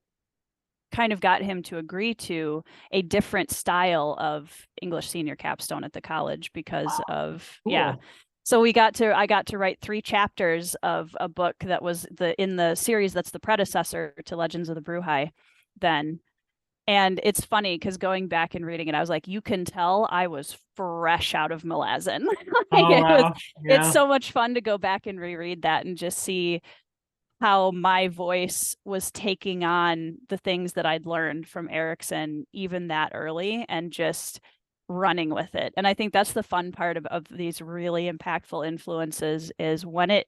kind of got him to agree to a different style of English senior capstone at the college because of Cool. yeah. So I got to write 3 chapters of a book that was in the series that's the predecessor to Legends of the Bruhai then. And it's funny because going back and reading it, I was like, you can tell I was fresh out of Malazan. Oh wow. It's Yeah. so much fun to go back and reread that and just see how my voice was taking on the things that I'd learned from Erickson even that early and just running with it. And I think that's the fun part of these really impactful influences is when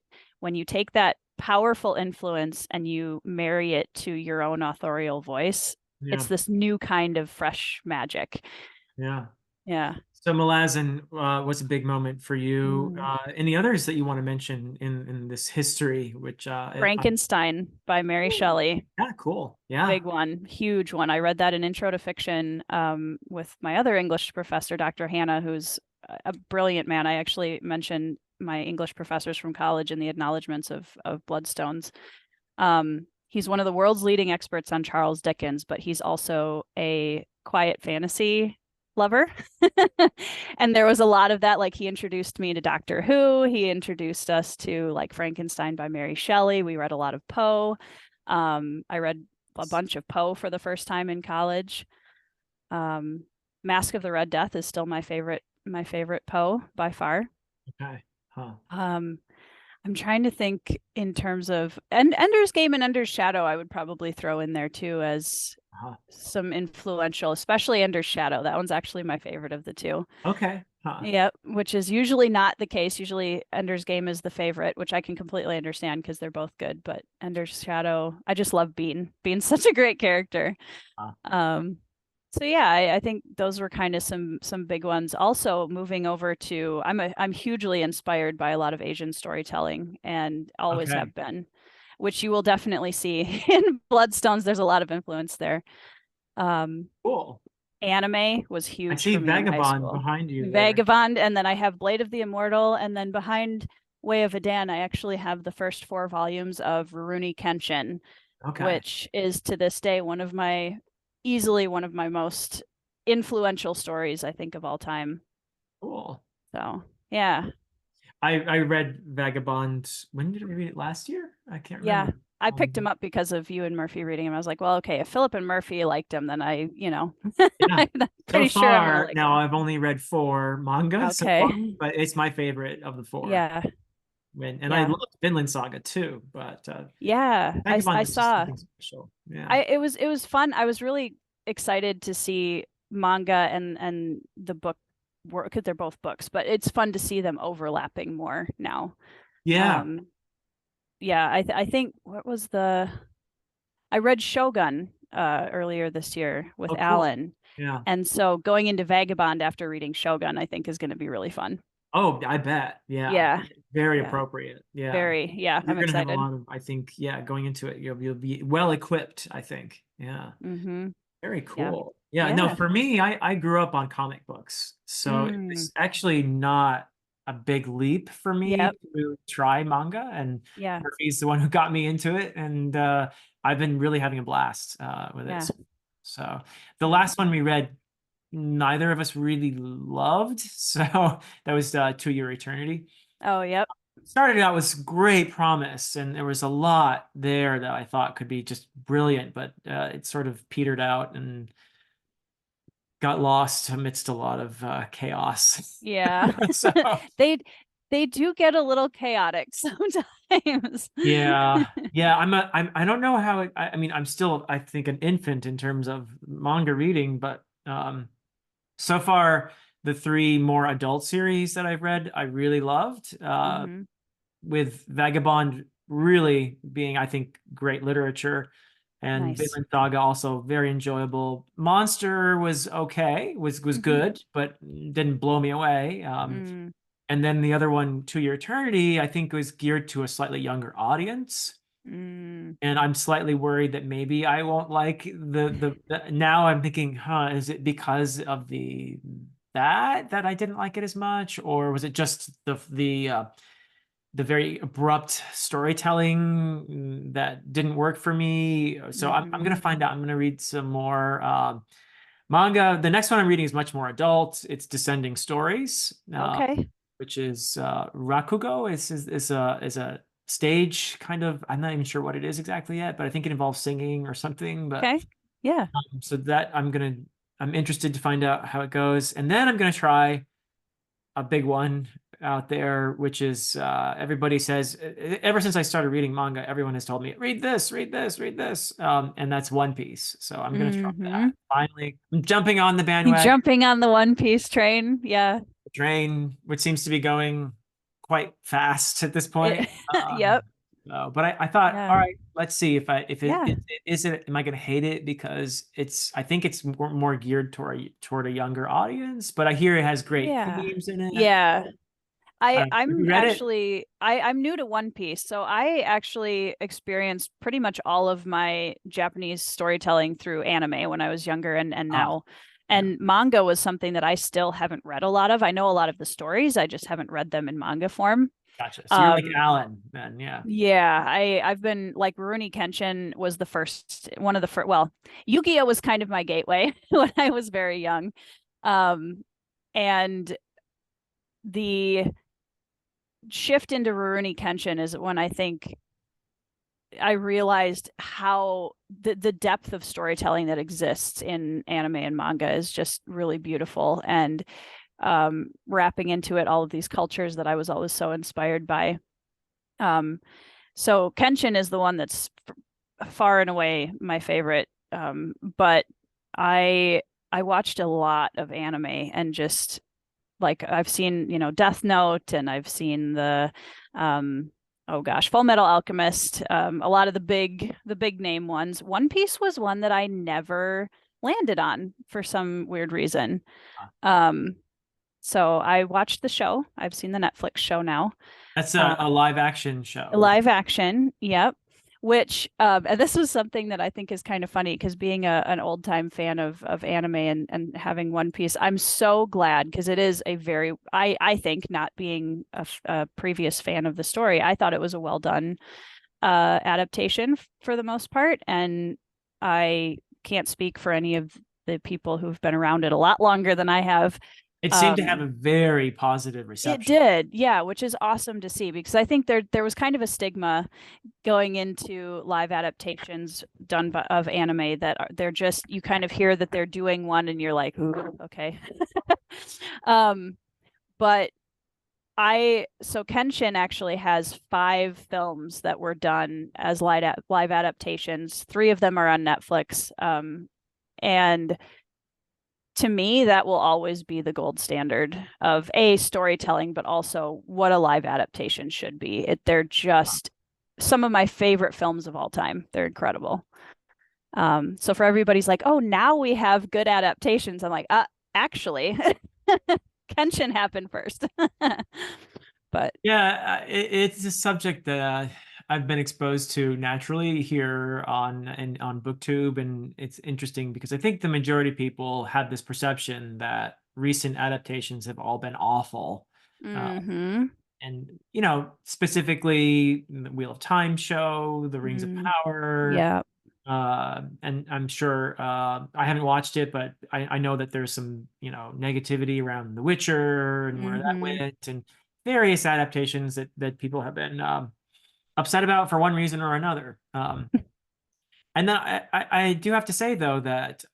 you take that powerful influence and you marry it to your own authorial voice, Yeah. it's this new kind of fresh magic. Yeah. Yeah. So Malazan was a big moment for you. Mm. Any others that you want to mention in this history, which Frankenstein by Mary Shelley. yeah, cool. Yeah. Big one, huge one. I read that in Intro to Fiction with my other English professor, Dr. Hannah, who's a brilliant man. I actually mentioned my English professors from college in the acknowledgments of Bloodstones. He's one of the world's leading experts on Charles Dickens, but he's also a quiet fantasy lover. And there was a lot of that. Like he introduced me to Doctor Who. He introduced us to like Frankenstein by Mary Shelley. We read a lot of Poe. I read a bunch of Poe for the first time in college. Mask of the Red Death is still my favorite Poe by far. Okay. Huh. I'm trying to think in terms of Ender's Game and Ender's Shadow. I would probably throw in there too as some influential, especially Ender's Shadow. That one's actually my favorite of the two. Okay. Huh. Yep, which is usually not the case. Usually Ender's Game is the favorite, which I can completely understand because they're both good. But Ender's Shadow, I just love Bean. Bean's such a great character. So yeah, I think those were kind of some big ones. Also, moving over to I'm hugely inspired by a lot of Asian storytelling and always have been, which you will definitely see in Bloodstones. There's a lot of influence there. Cool. Anime was I huge see for me in high Vagabond school. behind you there. Vagabond, and then I have Blade of the Immortal, and then behind Way of Adan, I actually have the first 4 volumes of Rurouni Kenshin, which is to this day easily one of my most influential stories, I think, of all time. Cool. So yeah. I read Vagabond. When did I read it? Last year? I can't Yeah. remember. I picked him Um, up because of you and Murphy reading him. I was like, well, okay, if Philip and Murphy liked him, then yeah. I'm So pretty sure I'm gonna far, like now him. I've only read four manga so far, Okay. but it's my favorite of the four. Yeah. And I Yeah. loved Vinland Saga too, but Yeah. Vagabond I is just saw. something special. Yeah. It was fun. I was really excited to see manga and the book work because they're both books, but it's fun to see them overlapping more now. Yeah. Um, yeah, I think what was the I read Shogun earlier this year with Oh, cool. Alan. Yeah. And so going into Vagabond after reading Shogun, I think is going to be really fun. Oh, I bet. Yeah. Yeah. Very Yeah. appropriate. Yeah. Very. Yeah, You're I'm gonna have a excited. lot of, I think, yeah, going into it, you'll be well equipped, I think. Yeah. Mm-hmm. Very Yeah. cool. Yeah, no, Yeah. for me, I grew up on comic books. So it Mm. was actually not a big leap for me Yep. to try manga. And Yeah. Murphy's the one who got me into it. And I've been really having a blast with it. Yeah. So the Yeah. last one we read, neither of us really loved. So that was 2 Year Eternity. Oh, yep. Started out with great promise, and there was a lot there that I thought could be just brilliant, but it sort of petered out and got lost amidst a lot of chaos. Yeah. So They they do get a little chaotic sometimes. yeah, yeah, I don't know how I mean, I'm still, I think, an infant in terms of manga reading, but so far the three more adult series that I've read, I really loved. Hmm. With Vagabond really being, I think, great literature. And Nice. Vinland Saga also very enjoyable. Monster was okay, was Hmm. good, but didn't blow me away. Mm, And then the other one, To Your Eternity, I think was geared to a slightly younger audience. mm. And I'm slightly worried that maybe I won't like the now I'm thinking, huh, is it because of the that I didn't like it as much, or was it just the very abrupt storytelling that didn't work for me? So I'm Hmm. gonna find out. I'm gonna read some more manga. The next one I'm reading is much more adult. It's Descending Stories, Okay. which is Rakugo. Is a stage kind of. I'm not even sure what it is exactly yet, but I think it involves singing or something. But Okay. Yeah. so that I'm interested to find out how it goes, and then I'm gonna try a big one out there, which is everybody says ever since I started reading manga, everyone has told me read this, read this, read this, and that's One Piece. So I'm gonna try Hmm. that. Finally, I'm jumping on the bandwagon Jumping on the One Piece train. Yeah. train, which seems to be going quite fast at this It, point. yep. So, but I thought, Yeah. all right, let's see if Yeah. is it, am I going to hate it because I think it's more geared toward a younger audience, but I hear it has great Yeah. themes in it. Yeah. Have you read it? I'm new to One Piece, so I actually experienced pretty much all of my Japanese storytelling through anime when I was younger and Ah, now. yeah, And manga was something that I still haven't read a lot of. I know a lot of the stories, I just haven't read them in manga form. gotcha. So you're like Um, Alan then, yeah. yeah, I've been like Rurouni Kenshin was the first one of the first. Well, Yu-Gi-Oh was kind of my gateway when I was very young, and the shift into Rurouni Kenshin is when I think I realized how the depth of storytelling that exists in anime and manga is just really beautiful, and wrapping into it all of these cultures that I was always so inspired by. So Kenshin is the one that's far and away my favorite. But I I watched a lot of anime and just like I've seen, Death Note, and I've seen the oh gosh, Full Metal Alchemist, a lot of the big name ones. One Piece was one that I never landed on for some weird reason. Um, so I watched the show. I've seen the Netflix show now. That's Uh, a live action show, right? Live action, yep. Which and this was something that I think is kind of funny because being an old time fan of anime and having One Piece, I'm so glad because it is a very I think not being a previous fan of the story, I thought it was a well done adaptation for the most part, and I can't speak for any of the people who've been around it a lot longer than I have. It seemed to have a very positive It reception. did, yeah, which is awesome to see because I think there was kind of a stigma going into live adaptations done of anime that they're just you kind of hear that they're doing one and you're like, ooh, okay. um, but so Kenshin actually has 5 films that were done as live adaptations. 3 of them are on Netflix. And to me, that will always be the gold standard of storytelling, but also what a live adaptation should be. They're just some of my favorite films of all time. They're incredible. So for everybody's like, oh, now we have good adaptations. I'm like, actually, Kenshin happened first. But Yeah, it's a subject that I've been exposed to naturally here on BookTube, and it's interesting because I think the majority of people have this perception that recent adaptations have all been awful. Uh, mm-hmm. and specifically the Wheel of Time show, The Rings of Power, Yeah. and I'm sure I haven't watched it, but I know that there's some negativity around The Witcher and where that Mm-hmm. went, and various adaptations that people have been upset about for one reason or another. And then I do have to say though that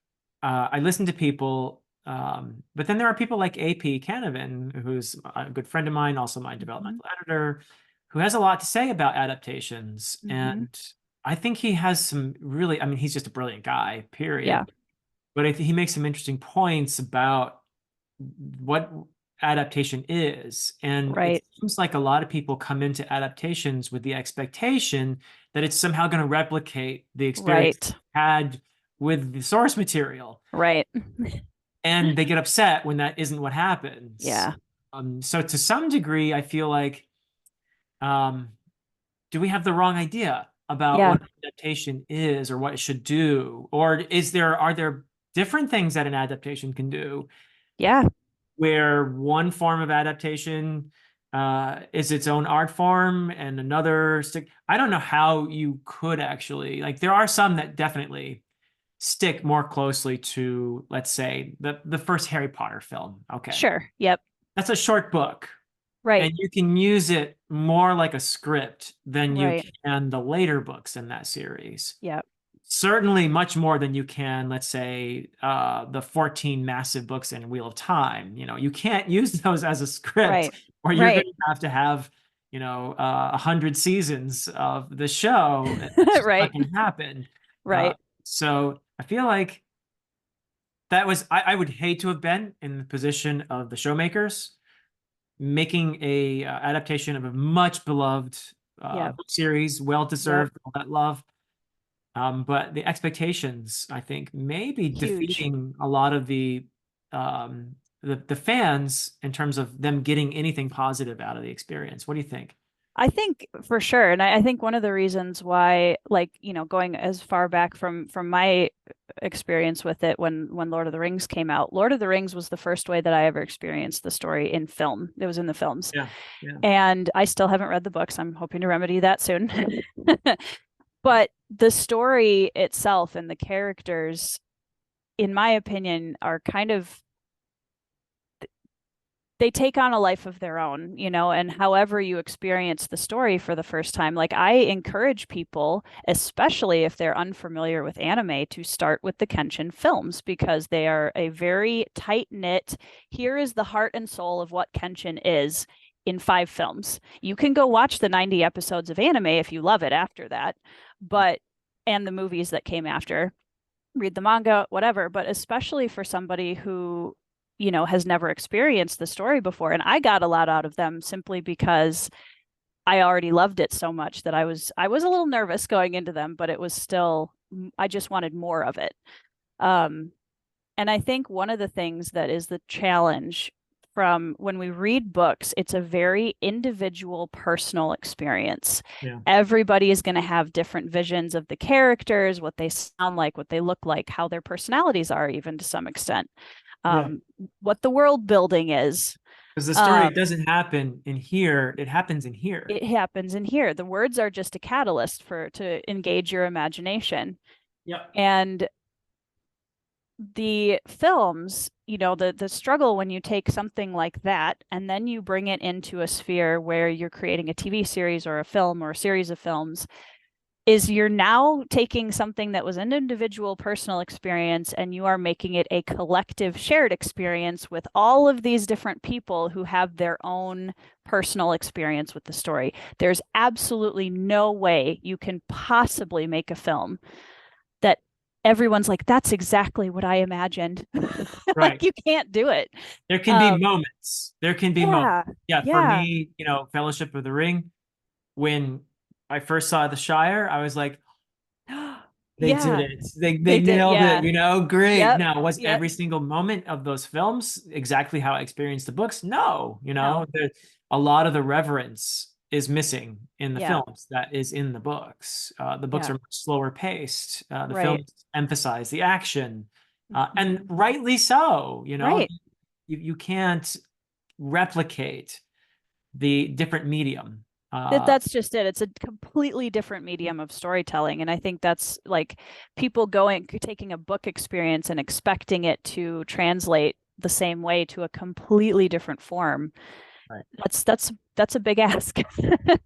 I listen to people, but then there are people like AP Canavan, who's a good friend of mine, also my Mm-hmm. developmental editor, who has a lot to say about adaptations. Mm-hmm. And I think he has some really, I mean, he's just a brilliant guy, Yeah. period. But I think he makes some interesting points about what adaptation is. And it Right. seems like a lot of people come into adaptations with the expectation that it's somehow going to replicate the experience Right. they had with the source material. Right. And they get upset when that isn't what happens. Yeah. So to some degree, I feel like, um, do we have the wrong idea about Yeah. what adaptation is or what it should do? Or are there different things that an adaptation can do Yeah. where one form of adaptation is its own art form and another stick? I don't know how you could actually, like, there are some that definitely stick more closely to, let's say, the first Harry Potter film. Okay. Sure. Yep. That's a short book, Right. and you can use it more like a script than you Right. can the later books in that series. Yep. Certainly much more than you can, let's say, the 14 massive books in Wheel of Time. You can't use those as a script, Right. or you're going Right. to have 100 seasons of the show. That's just not Right. going to happen. Uh, Right. so I feel like I would hate to have been in the position of the showmakers making a adaptation of a much beloved Yep. book series, well Yep. deserved all that love. But the expectations, I think, may be Huge. defeating a lot of the fans in terms of them getting anything positive out of the experience. What do you think? I think for sure. And I think one of the reasons why, like, going as far back from my experience with it when Lord of the Rings came out, Lord of the Rings was the first way that I ever experienced the story in film. It was in the films. Yeah, yeah, And I still haven't read the books. I'm hoping to remedy that soon. But the story itself and the characters, in my opinion, are kind of they take on a life of their own, and however you experience the story for the first time, like I encourage people, especially if they're unfamiliar with anime, to start with the Kenshin films because they are a very tight knit, here is the heart and soul of what Kenshin is in 5 films. You can go watch the 90 episodes of anime if you love it after that, but and the movies that came after, read the manga, whatever, but especially for somebody who has never experienced the story before. And I got a lot out of them simply because I already loved it so much that I was a little nervous going into them, but it was still, I just wanted more of it. And I think one of the things that is the challenge from when we read books, it's a very individual, personal experience. yeah, Everybody is going to have different visions of the characters, what they sound like, what they look like, how their personalities are, even to some extent, yeah. what the world building is. Because the story Um, doesn't happen in here; it happens in here. it happens in here. The words are just a catalyst to engage your imagination. Yep. And the films, the struggle when you take something like that and then you bring it into a sphere where you're creating a TV series or a film or a series of films, is you're now taking something that was an individual personal experience and you are making it a collective shared experience with all of these different people who have their own personal experience with the story. There's absolutely no way you can possibly make a film that everyone's like, that's exactly what I imagined. Right. Like, you can't do it. There can be Um, moments. There can be moments. yeah, Yeah, for yeah, me, Fellowship of the Ring, when I first saw The Shire, I was like, they did yeah, it. They they did. nailed it, Yeah, great. yep, Now, was yep, every single moment of those films exactly how I experienced the books? No, no, a lot of the reverence is missing in the yeah, films that is in the books. The books yeah, are much slower paced. The right. films emphasize the action, and Mhm. rightly so. Right. You can't replicate the different medium. That's just it. It's a completely different medium of storytelling. And I think that's like people taking a book experience and expecting it to translate the same way to a completely different form. Right. That's a big ask. Yeah.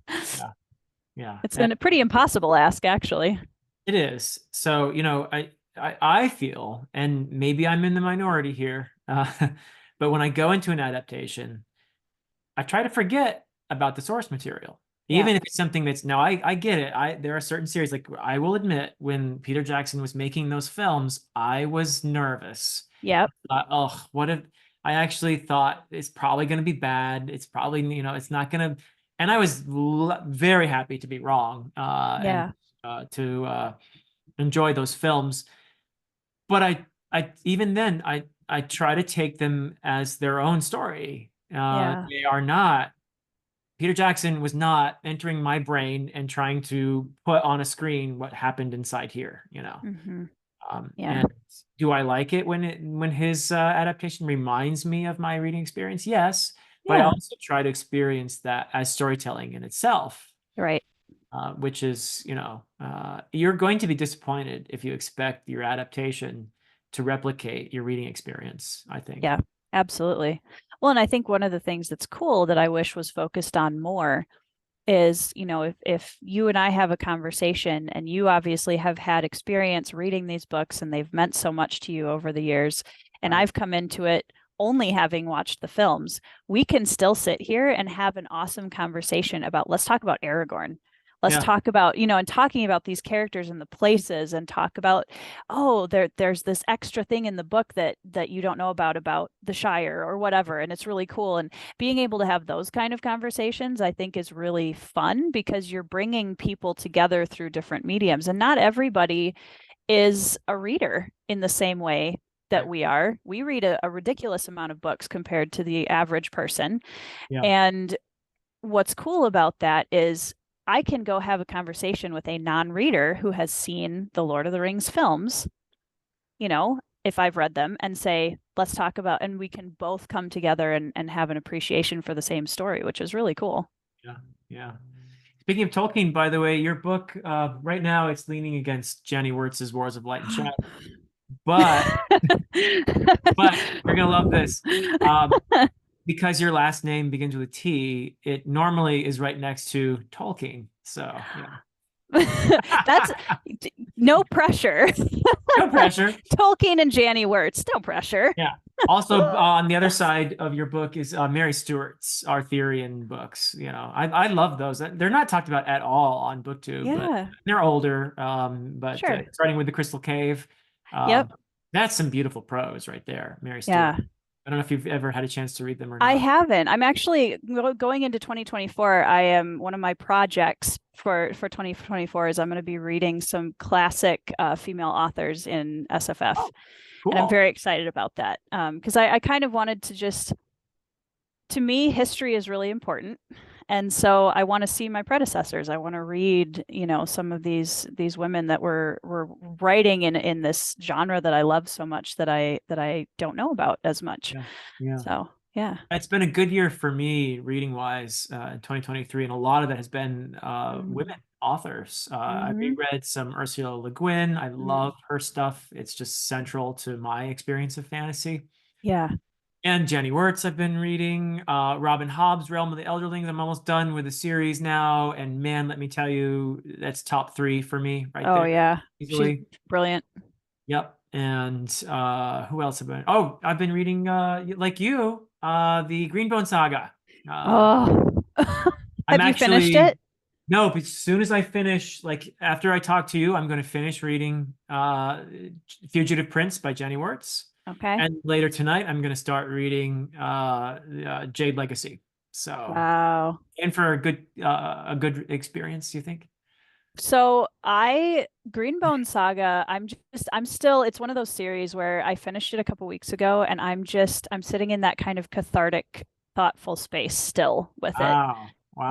Yeah. It's a pretty impossible ask, actually. It is. So, I feel, and maybe I'm in the minority here, but when I go into an adaptation, I try to forget about the source material, Yeah. even if it's something that's now I get it. There are certain series, like I will admit, when Peter Jackson was making those films, I was nervous. Yep. Oh, what if I actually thought it's probably going to be bad? It's probably, it's not going to, and I was very happy to be wrong, and Yeah. to enjoy those films. But I even then, I try to take them as their own story. Yeah. They are not. Peter Jackson was not entering my brain and trying to put on a screen what happened inside here. Hmm. Yeah. And do I like it when his adaptation reminds me of my reading experience? Yes, but I Yeah. also try to experience that as storytelling in itself, Right. which is, you're going to be disappointed if you expect your adaptation to replicate your reading experience, I think. Yeah. Absolutely. Well, and I think one of the things that's cool that I wish was focused on more is, if you and I have a conversation and you obviously have had experience reading these books and they've meant so much to you over the years, and Right. I've come into it only having watched the films, we can still sit here and have an awesome conversation about, let's talk about Aragorn. Let's Yeah. talk about, and talking about these characters and the places, and talk about, oh, there's this extra thing in the book that you don't know about the Shire or whatever, and it's really cool. And being able to have those kind of conversations, I think, is really fun because you're bringing people together through different mediums, and not everybody is a reader in the same way that Right. we are. We read a ridiculous amount of books compared to the average person. Yeah. And what's cool about that is I can go have a conversation with a non-reader who has seen the Lord of the Rings films, if I've read them, and say, let's talk about, and we can both come together and have an appreciation for the same story, which is really cool. Yeah. Yeah. Speaking of Tolkien, by the way, your book, right now it's leaning against Jenny Wirtz's Wars of Light and Shadow, but you're gonna love this. Because your last name begins with a T, it normally is right next to Tolkien. So That's yeah. no pressure. No pressure. Tolkien and Janny Wirtz, no pressure. Yeah. Also, on the other side of your book is Mary Stewart's Arthurian books. I love those. They're not talked about at all on BookTube, but Yeah, they're older. But sure. starting with the Crystal Cave, Yep. that's some beautiful prose right there, Mary Stewart. Yeah. I don't know if you've ever had a chance to read them or I not. haven't. I'm actually going into 2024. I am one of my projects for 2024 is I'm going to be reading some classic female authors in SFF, Oh, and I'm cool. very excited about that because I kind of wanted to just, to me, history is really important. And so I want to see my predecessors. I want to read, some of these women that were writing in this genre that I love so much that I don't know about as much. Yeah. Yeah. So yeah. It's been a good year for me reading wise in 2023, and a lot of that has been Mm. women. authors. I Hmm. reread some Ursula Le Guin. I Mm. love her stuff. It's just central to my experience of fantasy. Yeah. And Jenny Wirtz, I've been reading. Robin Hobb's Realm of the Elderlings. I'm almost done with the series now. And man, let me tell you, that's top three for me right Oh there, yeah. She's easily. brilliant. Yep. And who else have been? Oh, I've been reading like you, the Greenbone Saga. Uh, Oh. I'm Have you finished it? actually no, but as soon as I finish, like after I talk to you, I'm going to finish reading Fugitive Prince by Jenny Wirtz. Okay. And later tonight, I'm going to start reading Jade Legacy. So, Wow. and for a good experience, you think? So I Greenbone Saga, I'm still, it's one of those series where I finished it a couple weeks ago and I'm sitting in that kind of cathartic, thoughtful space still with it. Wow, wow,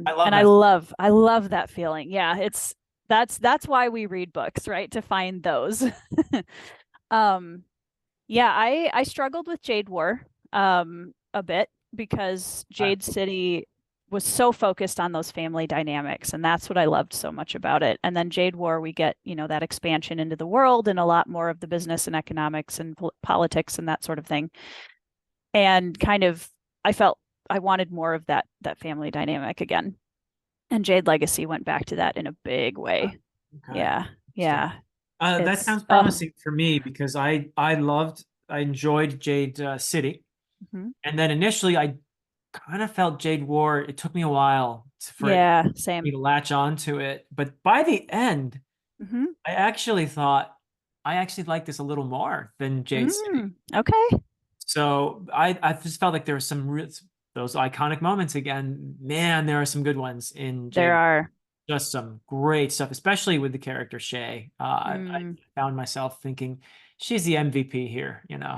I love And that. I love that feeling. Yeah, it's that's why we read books, right? To find those. Um, yeah, I struggled with Jade War a bit because Uh, Jade City was so focused on those family dynamics, and that's what I loved so much about it. And then Jade War, we get, that expansion into the world and a lot more of the business and economics and politics and that sort of thing. And kind of I felt I wanted more of that family dynamic again. And Jade Legacy went back to that in a big way. okay, Yeah. interesting. Yeah. That It's sounds promising for me because I enjoyed Jade City, mhm. and then initially I kind of felt Jade War. It took me a while for Yeah, me same. to latch onto it, but by the end, Hmm. I actually thought I actually liked this a little more than Jade City. Okay. So I just felt like there were some real those iconic moments again. Man, there are some good ones in There Jade. are. Just some great stuff, especially with the character Shay. I Mm. found myself thinking she's the MVP here, you know.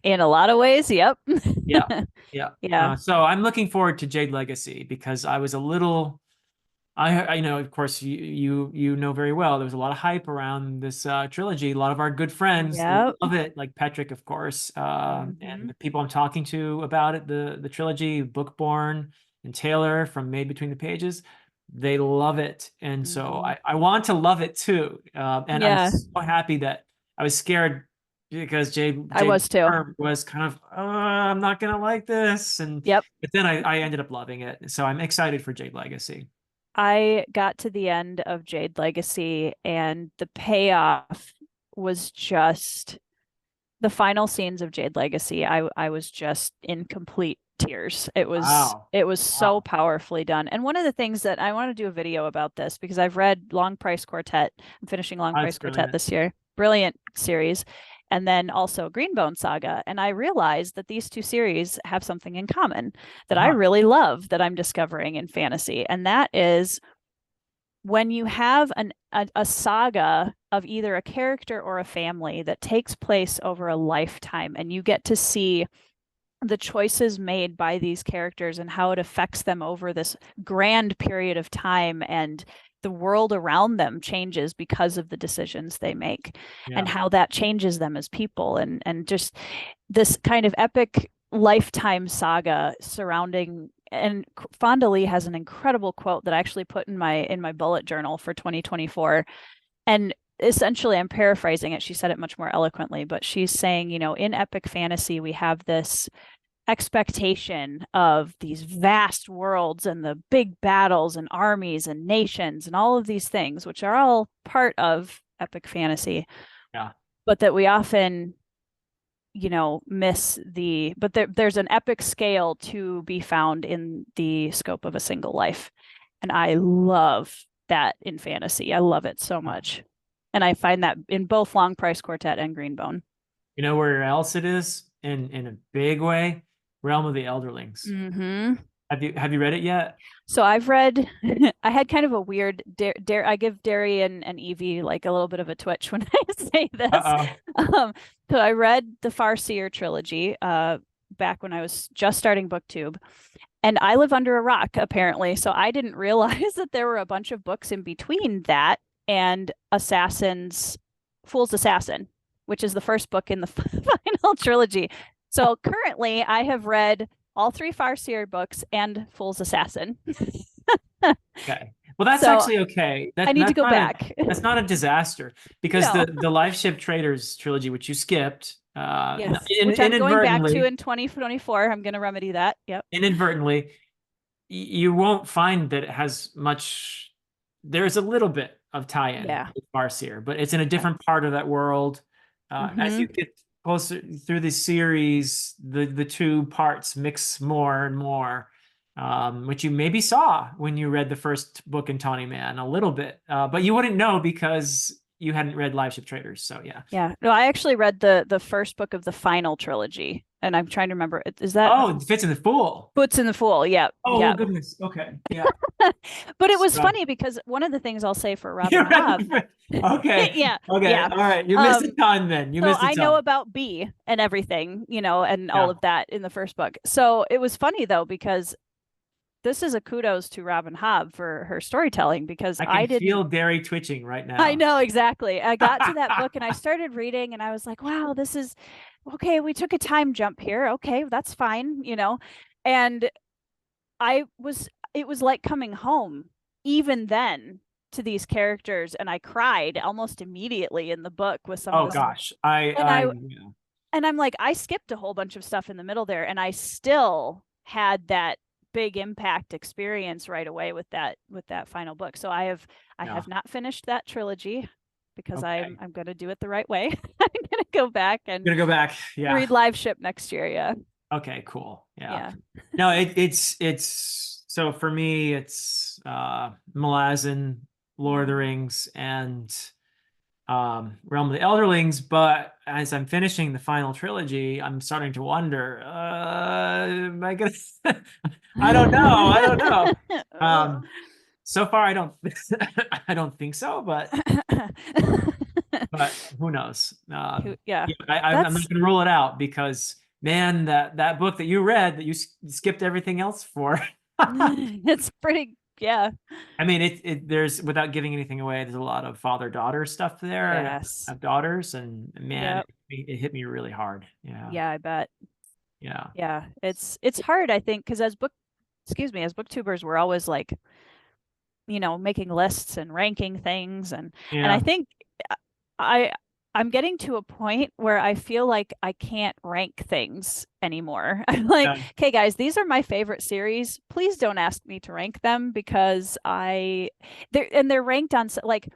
In a lot of ways, yep. Yeah, yeah. Yeah. So I'm looking forward to Jade Legacy because I was a little I know, of course, you know very well. There was a lot of hype around this trilogy. A lot of our good friends Yep. love it, like Petrick, of course, and Hmm. the people I'm talking to about it, the trilogy, Bookborn and Taylor from Made Between the Pages, they love it, and so Hmm. I want to love it too. And I'm Yeah, so happy that I was scared because I Jade was too. was kind of, I'm not gonna like this, and Yep. but then I ended up loving it. So I'm excited for Jade Legacy. I got to the end of Jade Legacy and the payoff was just the final scenes of Jade Legacy. I was just in complete tears. Wow. It was so Wow. powerfully done. And one of the things that I want to do a video about this because I've read Long Price Quartet. I'm finishing Long That's Price Quartet brilliant. this year. Brilliant series. And then also Greenbone Saga. And I realized that these two series have something in common that I Uh-huh. really love that I'm discovering in fantasy. And that is when you have a saga of either a character or a family that takes place over a lifetime and you get to see the choices made by these characters and how it affects them over this grand period of time and the world around them changes because of the decisions they make and Yeah. how that changes them as people and just this kind of epic lifetime saga surrounding. And Fonda Lee has an incredible quote that I actually put in my bullet journal for 2024. And essentially, I'm paraphrasing it. She said it much more eloquently, but she's saying, in epic fantasy, we have this expectation of these vast worlds and the big battles and armies and nations and all of these things, which are all part of epic fantasy, Yeah. but that we often but there's an epic scale to be found in the scope of a single life. And I love that in fantasy. I love it so much. And I find that in both Long Price Quartet and Greenbone. You know where else it is in a big way? Realm of the Elderlings. Mm-hmm. Have you read it yet? So I've read, I had kind of a weird, I give Derry and Evie like a little bit of a twitch when I say this. Uh-oh. Um, so I read the Farseer trilogy back when I was just starting BookTube. And I live under a rock, apparently. So I didn't realize that there were a bunch of books in between that and Fool's Assassin, which is the first book in the final trilogy. So currently, I have read all three Farseer books and Fool's Assassin. Okay. Well, that's So actually okay. I need to go back. That's not a disaster because No. the Life Ship Traders trilogy, which you skipped, Yes, which I'm going back to in 2024. I'm going to remedy that. Yep. inadvertently, you won't find that it has much. There's a little bit of tie-in Yeah. with Farseer, but it's in a Yeah. different part of that world. As you Mm-hmm. get closer through the series, the two parts mix more and more, which you maybe saw when you read the first book in Tawny Man a little bit, but you wouldn't know because you hadn't read Live Ship Traders. So yeah. Yeah. No, I actually read the first book of the final trilogy, and I'm trying to remember. Is that Oh, it fits in the Fool. Boots in the Fool? Yep. Oh Yep. goodness. Okay. Yeah. But it was So, funny because one of the things I'll say for Robin you're Hobb, right. Okay. yeah, Okay. yeah. All right. You missed a ton then. You So missed a I know ton. about B and everything, and all Yeah. of that in the first book. So it was funny though because this is a kudos to Robin Hobb for her storytelling because I I can didn't. feel Derry twitching right I now. know exactly. I got to that book and I started reading and I was like, wow, this is okay. We took a time jump here. Okay, that's fine. And it was like coming home even then to these characters, and I cried almost immediately in the book with some of Oh the stuff. gosh. And I'm like, I skipped a whole bunch of stuff in the middle there, and I still had that big impact experience right away with that final book. So I yeah. have not finished that trilogy because Okay. I'm gonna do it the right way. I'm gonna go back and Gonna go back. Yeah. read Live Ship next year. Yeah. Okay, cool. Yeah. Yeah. No, it's so for me it's Malazan, Lord of the Rings, and Realm of the Elderlings, but as I'm finishing the final trilogy, I'm starting to wonder, am I gonna I don't know. I don't know. So far I don't I don't think so, but who knows? Yeah. Yeah, I'm That's not gonna rule it out because man, that book that you read that you skipped everything else for. it's pretty, yeah. I mean, there's without giving anything away, there's a lot of father-daughter stuff there, and I Yes. have daughters, and man, Yep. it hit me really hard. Yeah, Yeah, I bet. yeah, Yeah. It's hard, I think, because as booktubers, we're always like, making lists and ranking things and I yeah. think I I'm getting to a point where I feel like I can't rank things anymore. I'm like, Yeah. okay, guys, these are my favorite series. Please don't ask me to rank them because they're ranked on like,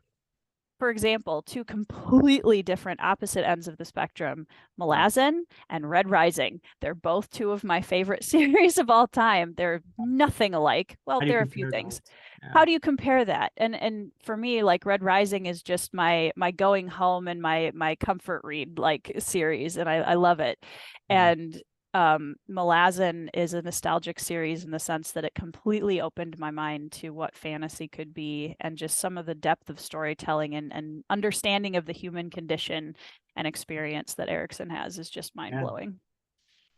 for example, two completely different opposite ends of the spectrum, Malazan and Red Rising. They're both two of my favorite series of all time. They're nothing alike. Well, How do you there are a few compare those? things. Yeah, How do you compare that? And for me, like Red Rising is just my going home and my comfort read like series, and I love it. yeah, And Malazan is a nostalgic series in the sense that it completely opened my mind to what fantasy could be and just some of the depth of storytelling and understanding of the human condition and experience that Erickson has is just mind yeah. blowing.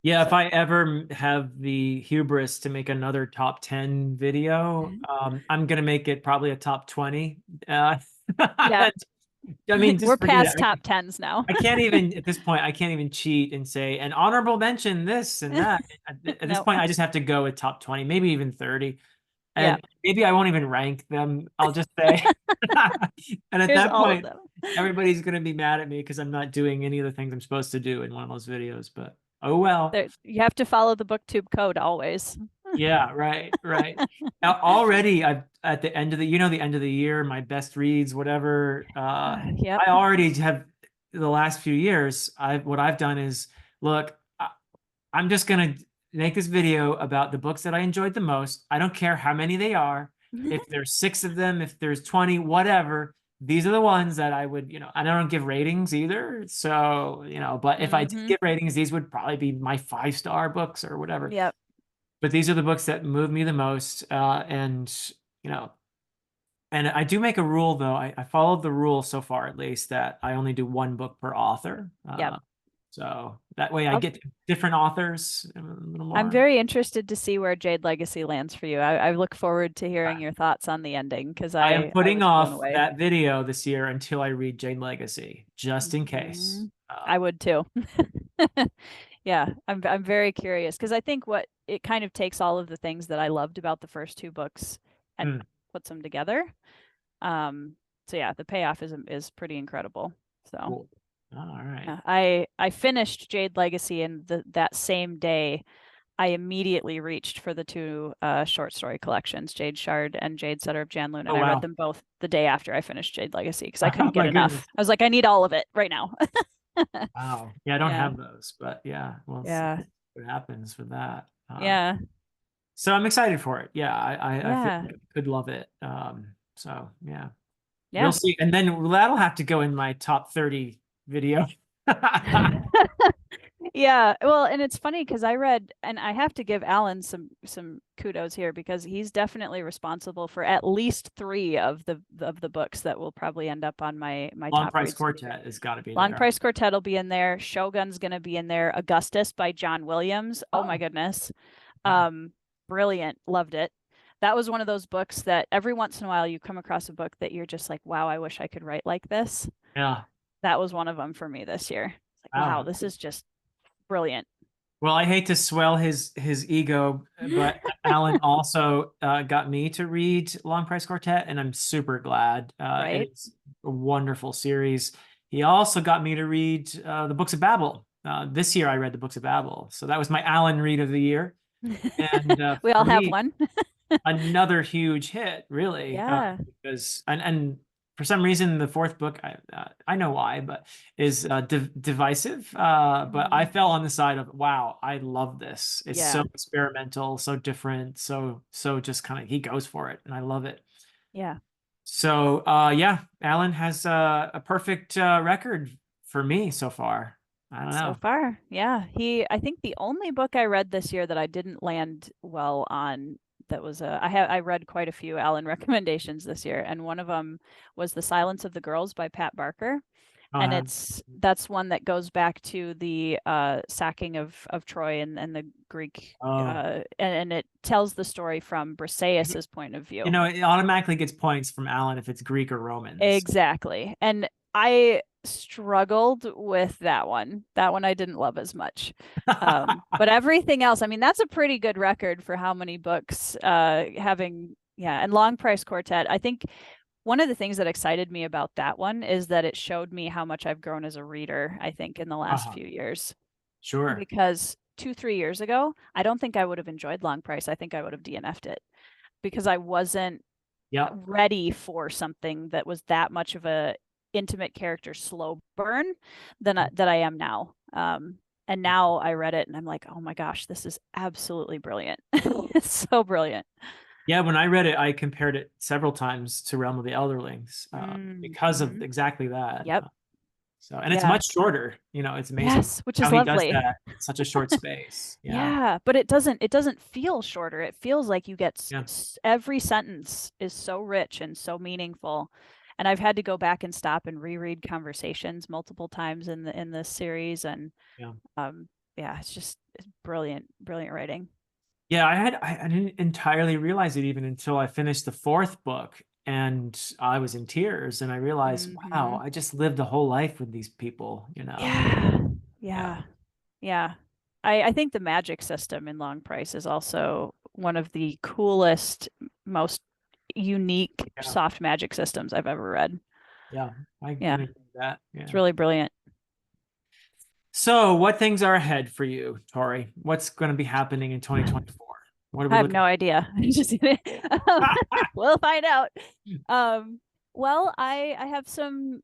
Yeah, if So I ever have the hubris to make another top 10 video, I'm gonna make it probably a top 20. yeah, I mean, we're just forget past it. top tens now. I can't even at this point, I can't even cheat and say an honorable mention this and that. At this No, point, I just have to go with top 20, maybe even 30. yeah, And maybe I won't even rank them. I'll just say, and at here's that all of point, them. everybody's gonna be mad at me because I'm not doing any of the things I'm supposed to do in one of those videos. But oh well. You have to follow the booktube code always. Yeah, right, right. Now, already I've at the end of the end of the year, my best reads, whatever, Yep. I already have the last few years, what I've done is look, I'm just gonna make this video about the books that I enjoyed the most. I don't care how many they are. If there's six of them, if there's 20, whatever, these are the ones that I would, I don't give ratings either. So, but if I did Mm-hmm. give ratings, these would probably be my 5-star books or whatever. Yep. But these are the books that move me the most. You know, and I do make a rule though. I followed the rule so far, at least, that I only do one book per author. Yep. So that way I I'll get different authors a little I'm more. very interested to see where Jade Legacy lands for you. I look forward to hearing your thoughts on the ending because I am I putting was blown off away. that video this year until I read Jane Legacy, just in case. Mhm. I would too. Yeah, I'm very curious because I think what it kind of takes all of the things that I loved about the first two books and Hmm. puts them together. So yeah, the payoff is pretty incredible. So Cool. All right. yeah, I finished Jade Legacy, and that same day I immediately reached for the two short story collections, Jade Shard and Jade Setter of Janloon, Oh and I read wow. them both the day after I finished Jade Legacy because I Oh couldn't get my enough. goodness. I was like, I need all of it right now. Wow. Yeah, I don't Yeah, have those, but yeah, we'll see yeah, what happens with that. yeah, So I'm excited for it. Yeah, I feel yeah, like I could love it. So yeah, we'll yeah. see. And then that'll have to go in my top 30 video. Yeah, well, and it's funny because I read, and I have to give Alan some kudos here because he's definitely responsible for at least three of the books that will probably end up on my Long top Price reads. Quartet has got to be Long there. Price Quartet will be in there. Shogun's gonna be in there. Augustus by John Williams. Oh my Oh, goodness, wow. brilliant. Loved it. That was one of those books that every once in a while you come across a book that you're just like, wow, I wish I could write like this. Yeah. That was one of them for me this year. It's like, wow, Wow. this is just brilliant. Well, I hate to swell his ego, but Alan also got me to read Long Price Quartet, and I'm super glad. Right? It's a wonderful series. He also got me to read the Books of Babel. This year, I read the Books of Babel, so that was my Alan read of the year. And We for all have me, one. another huge hit, really, Yeah. because and for some reason the fourth book I know why, but is divisive. But I Mm, fell on the side of wow, I love this. It's so yeah. experimental, so different, so just kind of he goes for it, and I love it. Yeah. So yeah, Alan has a perfect record for me so far. I don't So know. far. Yeah. I think the only book I read this year that I didn't land well on that was I read quite a few Alan recommendations this year, and one of them was The Silence of the Girls by Pat Barker. And Uh, that's one that goes back to the sacking of Troy and the Greek oh, and it tells the story from Briseis's point of you view. know, it automatically gets points from Alan if it's Greek or Romans. Exactly. And I struggled with that one. That one I didn't love as much. But everything else, I mean, that's a pretty good record for how many books having, yeah, and Long Price Quartet. I think one of the things that excited me about that one is that it showed me how much I've grown as a reader, I think, in the last Uh-huh. few years. Sure. Because 2, 3 years ago, I don't think I would have enjoyed Long Price. I think I would have DNF'd it because I wasn't Yep. ready for something that was that much of a intimate character slow burn that I am now. And now I read it and I'm like, oh my gosh, this is absolutely brilliant. It's so brilliant. Yeah, when I read it, I compared it several times to Realm of the Elderlings because of Mm-hmm. exactly that. Yep. So, and it's Yeah. much shorter. You know, it's amazing Yes, which how is he does lovely. that in such a short space. Yeah. Yeah, but it doesn't feel shorter. It feels like you get Yeah. every sentence is so rich and so meaningful. And I've had to go back and stop and reread conversations multiple times in this series and Yeah. um yeah, it's brilliant, brilliant writing. Yeah. I didn't entirely realize it even until I finished the fourth book and I was in tears and I realized, Hmm. wow, I just lived a whole life with these people, you know? Yeah. Yeah. Yeah. Yeah. I think the magic system in Long Price is also one of the coolest, most unique Yeah. soft magic systems I've ever read. Yeah. I Yeah, can agree with that. it's Yeah. really brilliant. So, what things are ahead for you, Tori? What's going to be happening in 2024? What are I we have no looking idea. Just kidding. Um, at? we'll find out. Well, I have some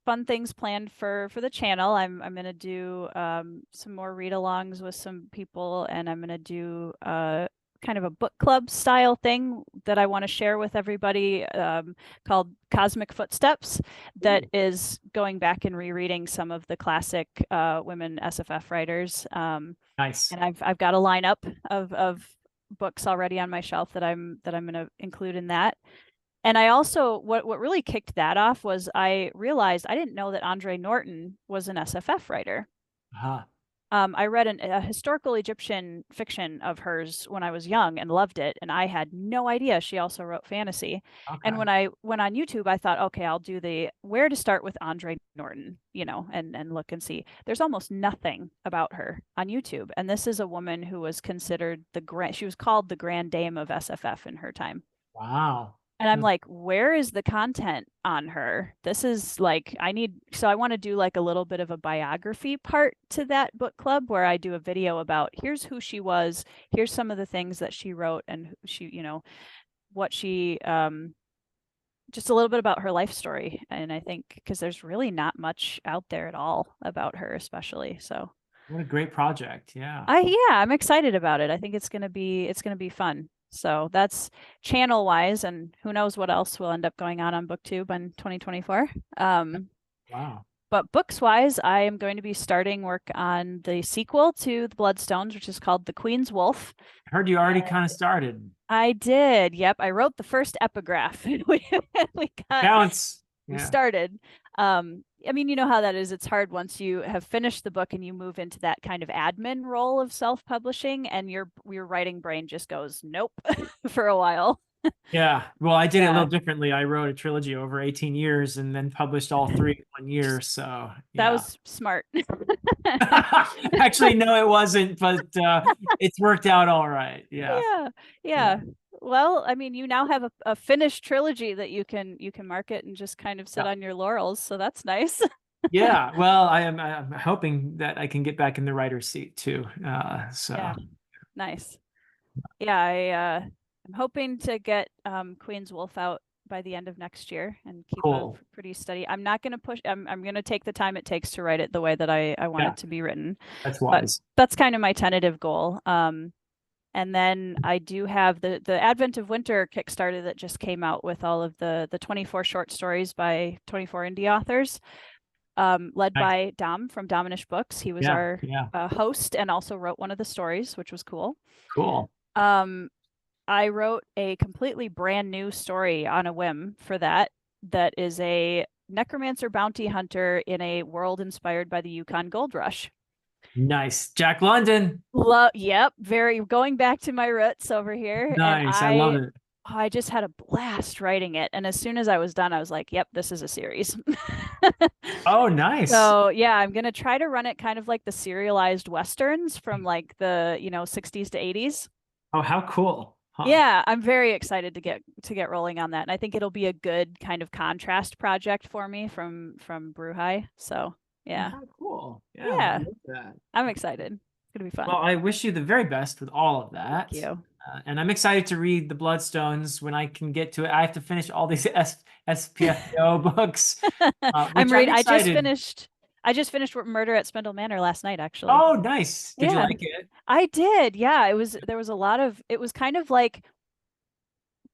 fun things planned for the channel. I'm gonna do some more read-alongs with some people, and I'm gonna do kind of a book club style thing that I want to share with everybody called Cosmic Footsteps. That Ooh, is going back and rereading some of the classic women SFF writers. nice. And I've got a lineup of books already on my shelf that I'm going to include in that. And I also what really kicked that off was I realized I didn't know that Andre Norton was an SFF writer. Uh-huh. I read a historical Egyptian fiction of hers when I was young and loved it, and I had no idea she also wrote fantasy. And Okay. when I went on YouTube, I thought, okay, I'll do the where to start with Andre Norton, and look and see. There's almost nothing about her on YouTube, and this is a woman who was considered she was called the Grand Dame of SFF in her time. Wow. And I'm Hmm. like, where is the content on her? This is like, so I want to do like a little bit of a biography part to that book club where I do a video about here's who she was, here's some of the things that she wrote and she, what she, just a little bit about her life story. And I think because there's really not much out there at all about her, especially. So What a great project. Yeah. yeah, I'm excited about it. I think it's gonna be fun. So that's channel wise, and who knows what else will end up going on BookTube in 2024. Wow. But books wise, I am going to be starting work on the sequel to the Bloodstones, which is called The Queen's Wolf. I heard you already kind of started. I did. Yep, I wrote the first epigraph. we got Counts. we Yeah. started. I mean, you know how that is. It's hard once you have finished the book and you move into that kind of admin role of self-publishing, and your writing brain just goes, nope, for a while. Yeah. Well, I did it a Yeah, little differently. I wrote a trilogy over 18 years and then published all three in 1 year. So, that yeah. was smart. Actually, no, it wasn't, but it's worked out all right. Yeah. Yeah, Yeah. yeah. Well, I mean, you now have a finished trilogy that you can market and just kind of sit Yeah. on your laurels, so that's nice. Yeah. Well, I'm hoping that I can get back in the writer's seat too. So Yeah, nice. Yeah, I'm hoping to get Queen's Wolf out by the end of next year and keep a cool. pretty steady. I'm not going to push. I'm going to take the time it takes to write it the way that I want Yeah, it to be written, that's but wise. that's kind of my tentative goal. And then I do have the Advent of Winter Kickstarter that just came out with all of the 24 short stories by 24 indie authors, led Nice. by Dom from Dominish Books. He was Yeah. our Yeah. host and also wrote one of the stories, which was cool. Cool. Um, I wrote a completely brand new story on a whim for that is a necromancer bounty hunter in a world inspired by the Yukon Gold Rush. Nice. Jack London. Yep, very going back to my roots over here. And Nice. I love it. I just had a blast writing it. And as soon as I was done, I was like, yep, this is a series. Oh, nice. So yeah, I'm gonna try to run it kind of like the serialized westerns from like the 60s to 80s. Oh, how cool. Huh. Yeah, I'm very excited to get rolling on that. And I think it'll be a good kind of contrast project for me from Bruhai. So Oh, yeah. how cool. Yeah, I Yeah, love that. I'm excited. It's gonna be fun. Well, I wish you the very best with all of Thank that. you. And I'm excited to read the Bloodstones when I can get to it. I have to finish all these SPFO books, which I'm I'm reading. excited. I just finished Murder at Spindle Manor last night, actually. Oh, nice. Did you Yeah, like it? I did. Yeah, there was a lot of it was kind of like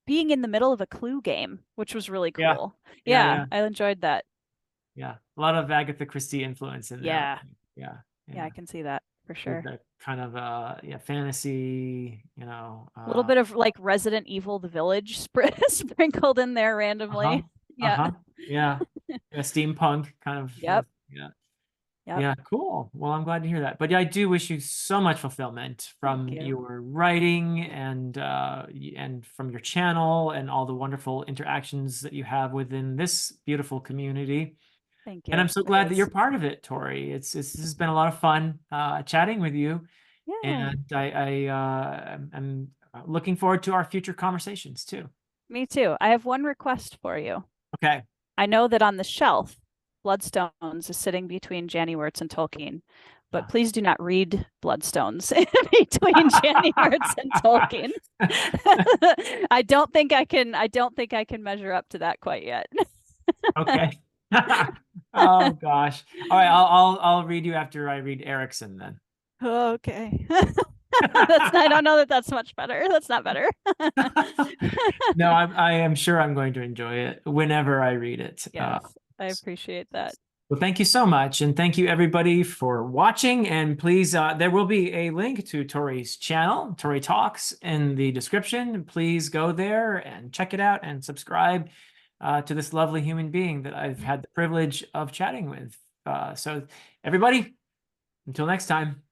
being in the middle of a Clue game, which was really Yeah. cool. Yeah, Yeah, yeah, I enjoyed that. yeah. A lot of Agatha Christie influence in there. Yeah. Yeah, Yeah, I yeah. can see that for With sure. the kind of yeah, fantasy, A little bit of like Resident Evil, the Village sprinkled in there uh-huh. randomly. Yeah. Uh-huh. Yeah. Yeah, steampunk kind of Yep. yeah. Yep. Yeah, cool. Well, I'm glad to hear that. But yeah, I do wish you so much fulfillment Thank from you. your writing and from your channel and all the wonderful interactions that you have within this beautiful community. Thank And I'm you. so It glad that you're is. part of it, Tori. This has been a lot of fun chatting with you, Yeah. and I'm looking forward to our future conversations too. Me too. I have one request for you. Okay. I know that on the shelf, Bloodstones is sitting between Janny Wirtz and Tolkien, but Yeah. please do not read Bloodstones between Janny Wirtz and Tolkien. I don't think I can measure up to that quite yet. Okay. Oh gosh. All right, I'll read you after I read Erickson then. Okay. I don't know that that's much better. That's not better. No, I am sure I'm going to enjoy it whenever I read it. Yes, I appreciate that. Well, thank you so much. And thank you everybody for watching. And please, there will be a link to Tori's channel, Tori Talks, in the description. Please go there and check it out and subscribe to this lovely human being that I've had the privilege of chatting with. So everybody, until next time.